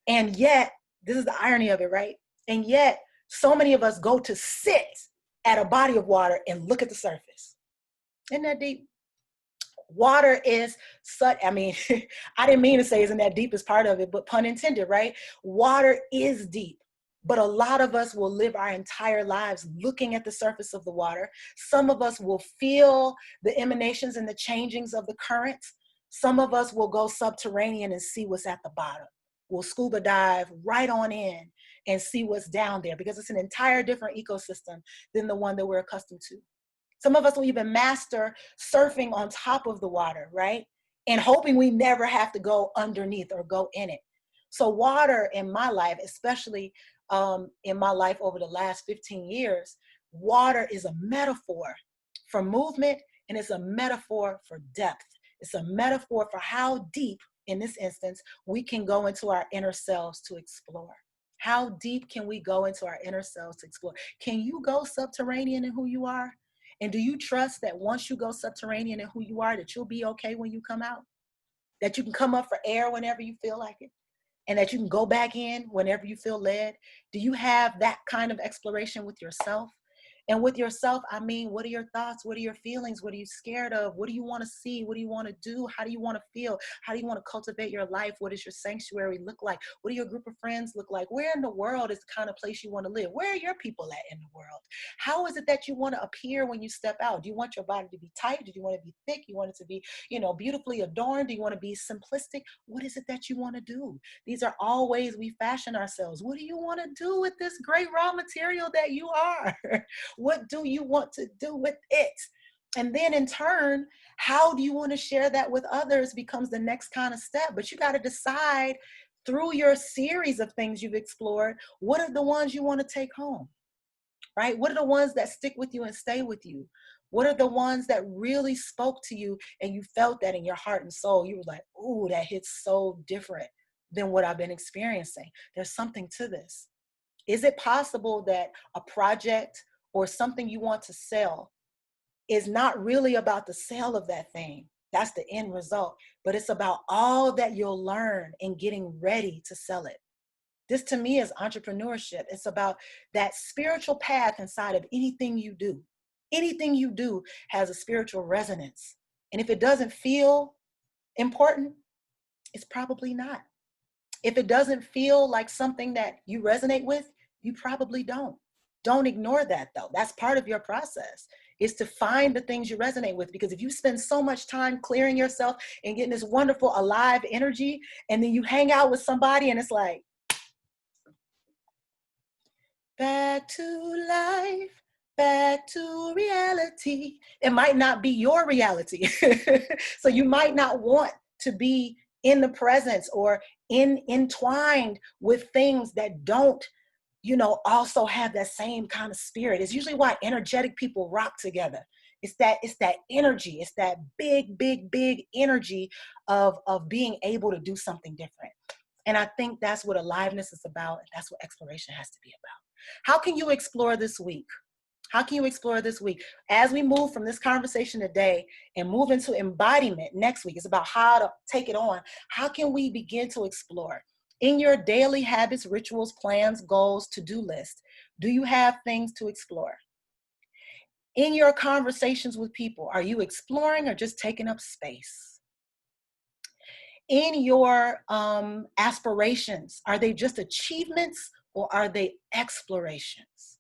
And yet, this is the irony of it, right? And yet, so many of us go to sit at a body of water and look at the surface. Isn't that deep? Water is such, I mean, I didn't mean to say isn't that deep as part of it, but pun intended, right? Water is deep. But a lot of us will live our entire lives looking at the surface of the water. Some of us will feel the emanations and the changings of the currents. Some of us will go subterranean and see what's at the bottom. We'll scuba dive right on in and see what's down there, because it's an entire different ecosystem than the one that we're accustomed to. Some of us will even master surfing on top of the water, right? And hoping we never have to go underneath or go in it. So water in my life, especially in my life over the last 15 years, water is a metaphor for movement, and it's a metaphor for depth. It's a metaphor for how deep, in this instance, we can go into our inner selves to explore. How deep can we go into our inner selves to explore? Can you go subterranean in who you are? And do you trust that once you go subterranean in who you are, that you'll be okay when you come out? That you can come up for air whenever you feel like it? and that you can go back in whenever you feel led? Do you have that kind of exploration with yourself? And with yourself, I mean, what are your thoughts? What are your feelings? What are you scared of? What do you want to see? What do you want to do? How do you want to feel? How do you want to cultivate your life? What does your sanctuary look like? What do your group of friends look like? Where in the world is the kind of place you want to live? Where are your people at in the world? How is it that you want to appear when you step out? Do you want your body to be tight? Do you want to be thick? You want it to be, beautifully adorned? Do you want to be simplistic? What is it that you want to do? These are all ways we fashion ourselves. What do you want to do with this great raw material that you are? What do you want to do with it? And then in turn, how do you want to share that with others becomes the next kind of step. But you got to decide through your series of things you've explored, what are the ones you want to take home, right? What are the ones that stick with you and stay with you? What are the ones that really spoke to you and you felt that in your heart and soul? You were like, ooh, that hits so different than what I've been experiencing. There's something to this. Is it possible that a project or something you want to sell is not really about the sale of that thing? That's the end result, but it's about all that you'll learn in getting ready to sell it. This to me is entrepreneurship. It's about that spiritual path inside of anything you do. Anything you do has a spiritual resonance. And if it doesn't feel important, it's probably not. If it doesn't feel like something that you resonate with, you probably don't. Don't ignore that though. That's part of your process, is to find the things you resonate with. Because if you spend so much time clearing yourself and getting this wonderful alive energy, and then you hang out with somebody and it's like, back to life, back to reality. It might not be your reality. So you might not want to be in the presence or entwined with things that don't, also have that same kind of spirit. It's usually why energetic people rock together. It's that energy. It's that big, big, big energy of being able to do something different. And I think that's what aliveness is about. And that's what exploration has to be about. How can you explore this week? How can you explore this week? As we move from this conversation today and move into embodiment next week, it's about how to take it on. How can we begin to explore? In your daily habits, rituals, plans, goals, to-do list, do you have things to explore? In your conversations with people, are you exploring or just taking up space? In your aspirations, are they just achievements or are they explorations?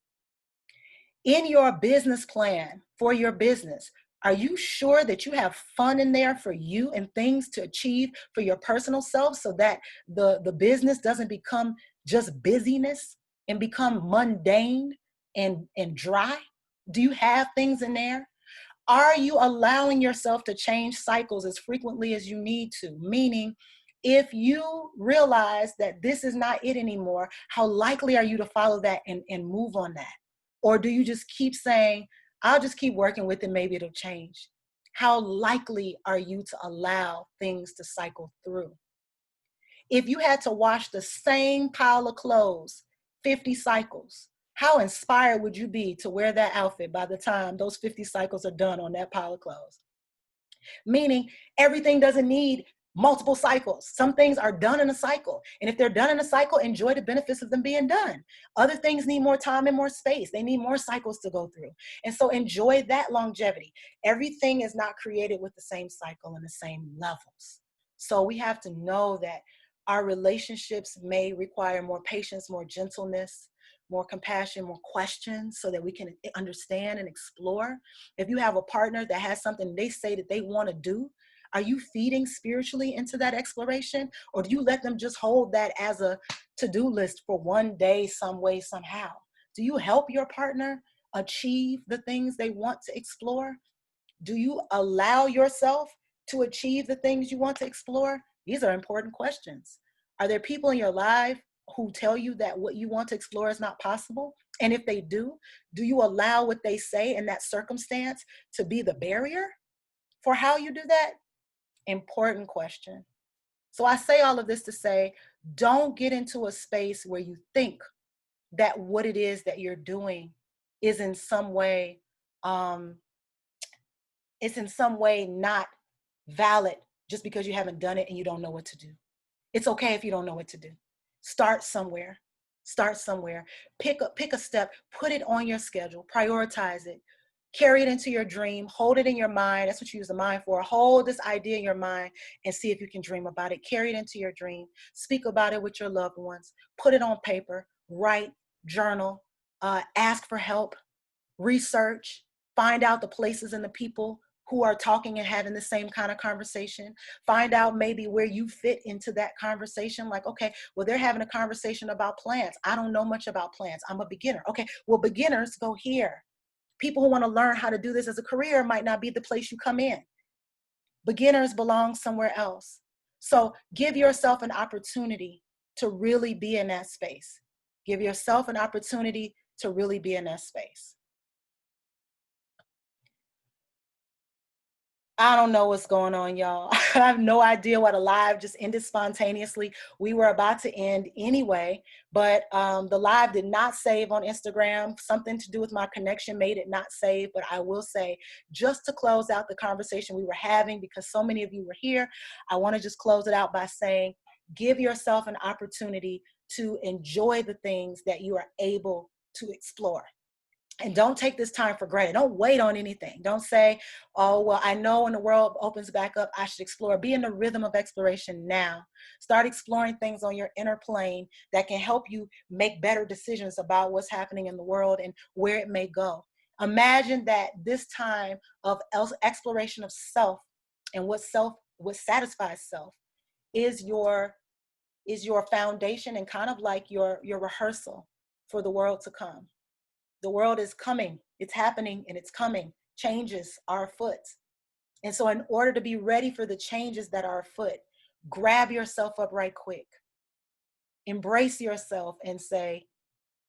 In your business plan for your business, are you sure that you have fun in there for you and things to achieve for your personal self so that the business doesn't become just busyness and become mundane and dry? Do you have things in there? Are you allowing yourself to change cycles as frequently as you need to? Meaning, if you realize that this is not it anymore, how likely are you to follow that and move on that? Or do you just keep saying, I'll just keep working with it, maybe it'll change? How likely are you to allow things to cycle through? If you had to wash the same pile of clothes 50 cycles, how inspired would you be to wear that outfit by the time those 50 cycles are done on that pile of clothes? Meaning everything doesn't need multiple cycles. Some things are done in a cycle. And if they're done in a cycle, enjoy the benefits of them being done. Other things need more time and more space. They need more cycles to go through. And so enjoy that longevity. Everything is not created with the same cycle and the same levels. So we have to know that our relationships may require more patience, more gentleness, more compassion, more questions so that we can understand and explore. If you have a partner that has something they say that they want to do, are you feeding spiritually into that exploration? Or do you let them just hold that as a to-do list for one day, some way, somehow? Do you help your partner achieve the things they want to explore? Do you allow yourself to achieve the things you want to explore? These are important questions. Are there people in your life who tell you that what you want to explore is not possible? And if they do you allow what they say in that circumstance to be the barrier for how you do that? Important question. So I say all of this to say, don't get into a space where you think that what it is that you're doing is in some way, it's in some way not valid just because you haven't done it and you don't know what to do. It's okay if you don't know what to do. Start somewhere. Start somewhere. Pick a step, put it on your schedule, prioritize it. Carry it into your dream, hold it in your mind. That's what you use the mind for. Hold this idea in your mind and see if you can dream about it. Carry it into your dream. Speak about it with your loved ones. Put it on paper, write, journal, ask for help, research, find out the places and the people who are talking and having the same kind of conversation. Find out maybe where you fit into that conversation. Like, okay, well, they're having a conversation about plants. I don't know much about plants. I'm a beginner. Okay, well, beginners go here. People who want to learn how to do this as a career might not be the place you come in. Beginners belong somewhere else. So give yourself an opportunity to really be in that space. Give yourself an opportunity to really be in that space. I don't know what's going on, y'all. I have no idea why the live just ended spontaneously. We were about to end anyway, but the live did not save on Instagram. Something to do with my connection made it not save, but I will say, just to close out the conversation we were having, because so many of you were here, I want to just close it out by saying, give yourself an opportunity to enjoy the things that you are able to explore. And don't take this time for granted. Don't wait on anything. Don't say, oh, well, I know when the world opens back up, I should explore. Be in the rhythm of exploration now. Start exploring things on your inner plane that can help you make better decisions about what's happening in the world and where it may go. Imagine that this time of exploration of self and what satisfies self is your foundation and kind of like your rehearsal for the world to come. The world is coming, it's happening, and it's coming. Changes are afoot. And so, in order to be ready for the changes that are afoot, grab yourself up right quick. Embrace yourself and say,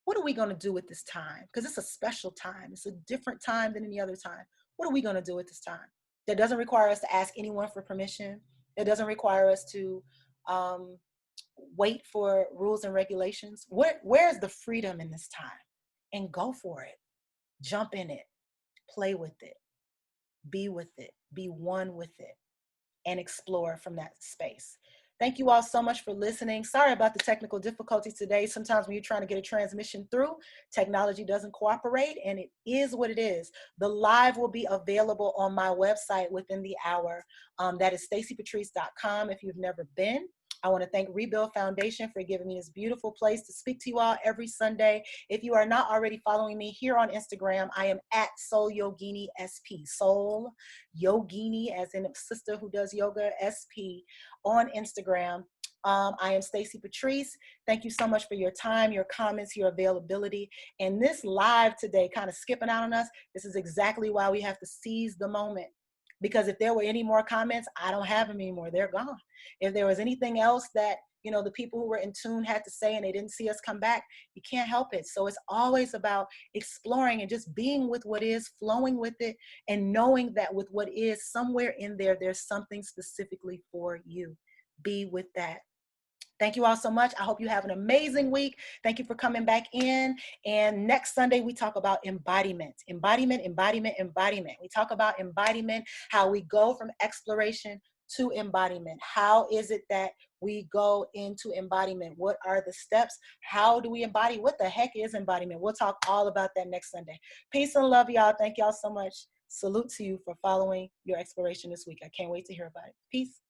what are we going to do with this time? Because it's a special time. It's a different time than any other time. What are we going to do with this time? That doesn't require us to ask anyone for permission. It doesn't require us to wait for rules and regulations. Where's the freedom in this time? And go for it. Jump in it, play with it, be with it, be one with it, and explore from that space. Thank you all so much for listening. Sorry about the technical difficulties today. Sometimes when you're trying to get a transmission through, technology doesn't cooperate, and it is what it is. The live will be available on my website within the hour. That is stacypatrice.com if you've never been. I want to thank Rebuild Foundation for giving me this beautiful place to speak to you all every Sunday. If you are not already following me here on Instagram, I am at Soul Yogini SP. Soul Yogini, as in a sister who does yoga, SP, on Instagram. I am Stacy Patrice. Thank you so much for your time, your comments, your availability. And this live today, kind of skipping out on us, this is exactly why we have to seize the moment. Because if there were any more comments, I don't have them anymore. They're gone. If there was anything else that, you know, the people who were in tune had to say and they didn't see us come back, you can't help it. So it's always about exploring and just being with what is, flowing with it, and knowing that with what is, somewhere in there, there's something specifically for you. Be with that. Thank you all so much. I hope you have an amazing week. Thank you for coming back in. And next Sunday, we talk about embodiment. Embodiment, embodiment, embodiment. We talk about embodiment, how we go from exploration to embodiment. How is it that we go into embodiment? What are the steps? How do we embody? What the heck is embodiment? We'll talk all about that next Sunday. Peace and love, y'all. Thank y'all so much. Salute to you for following your exploration this week. I can't wait to hear about it. Peace.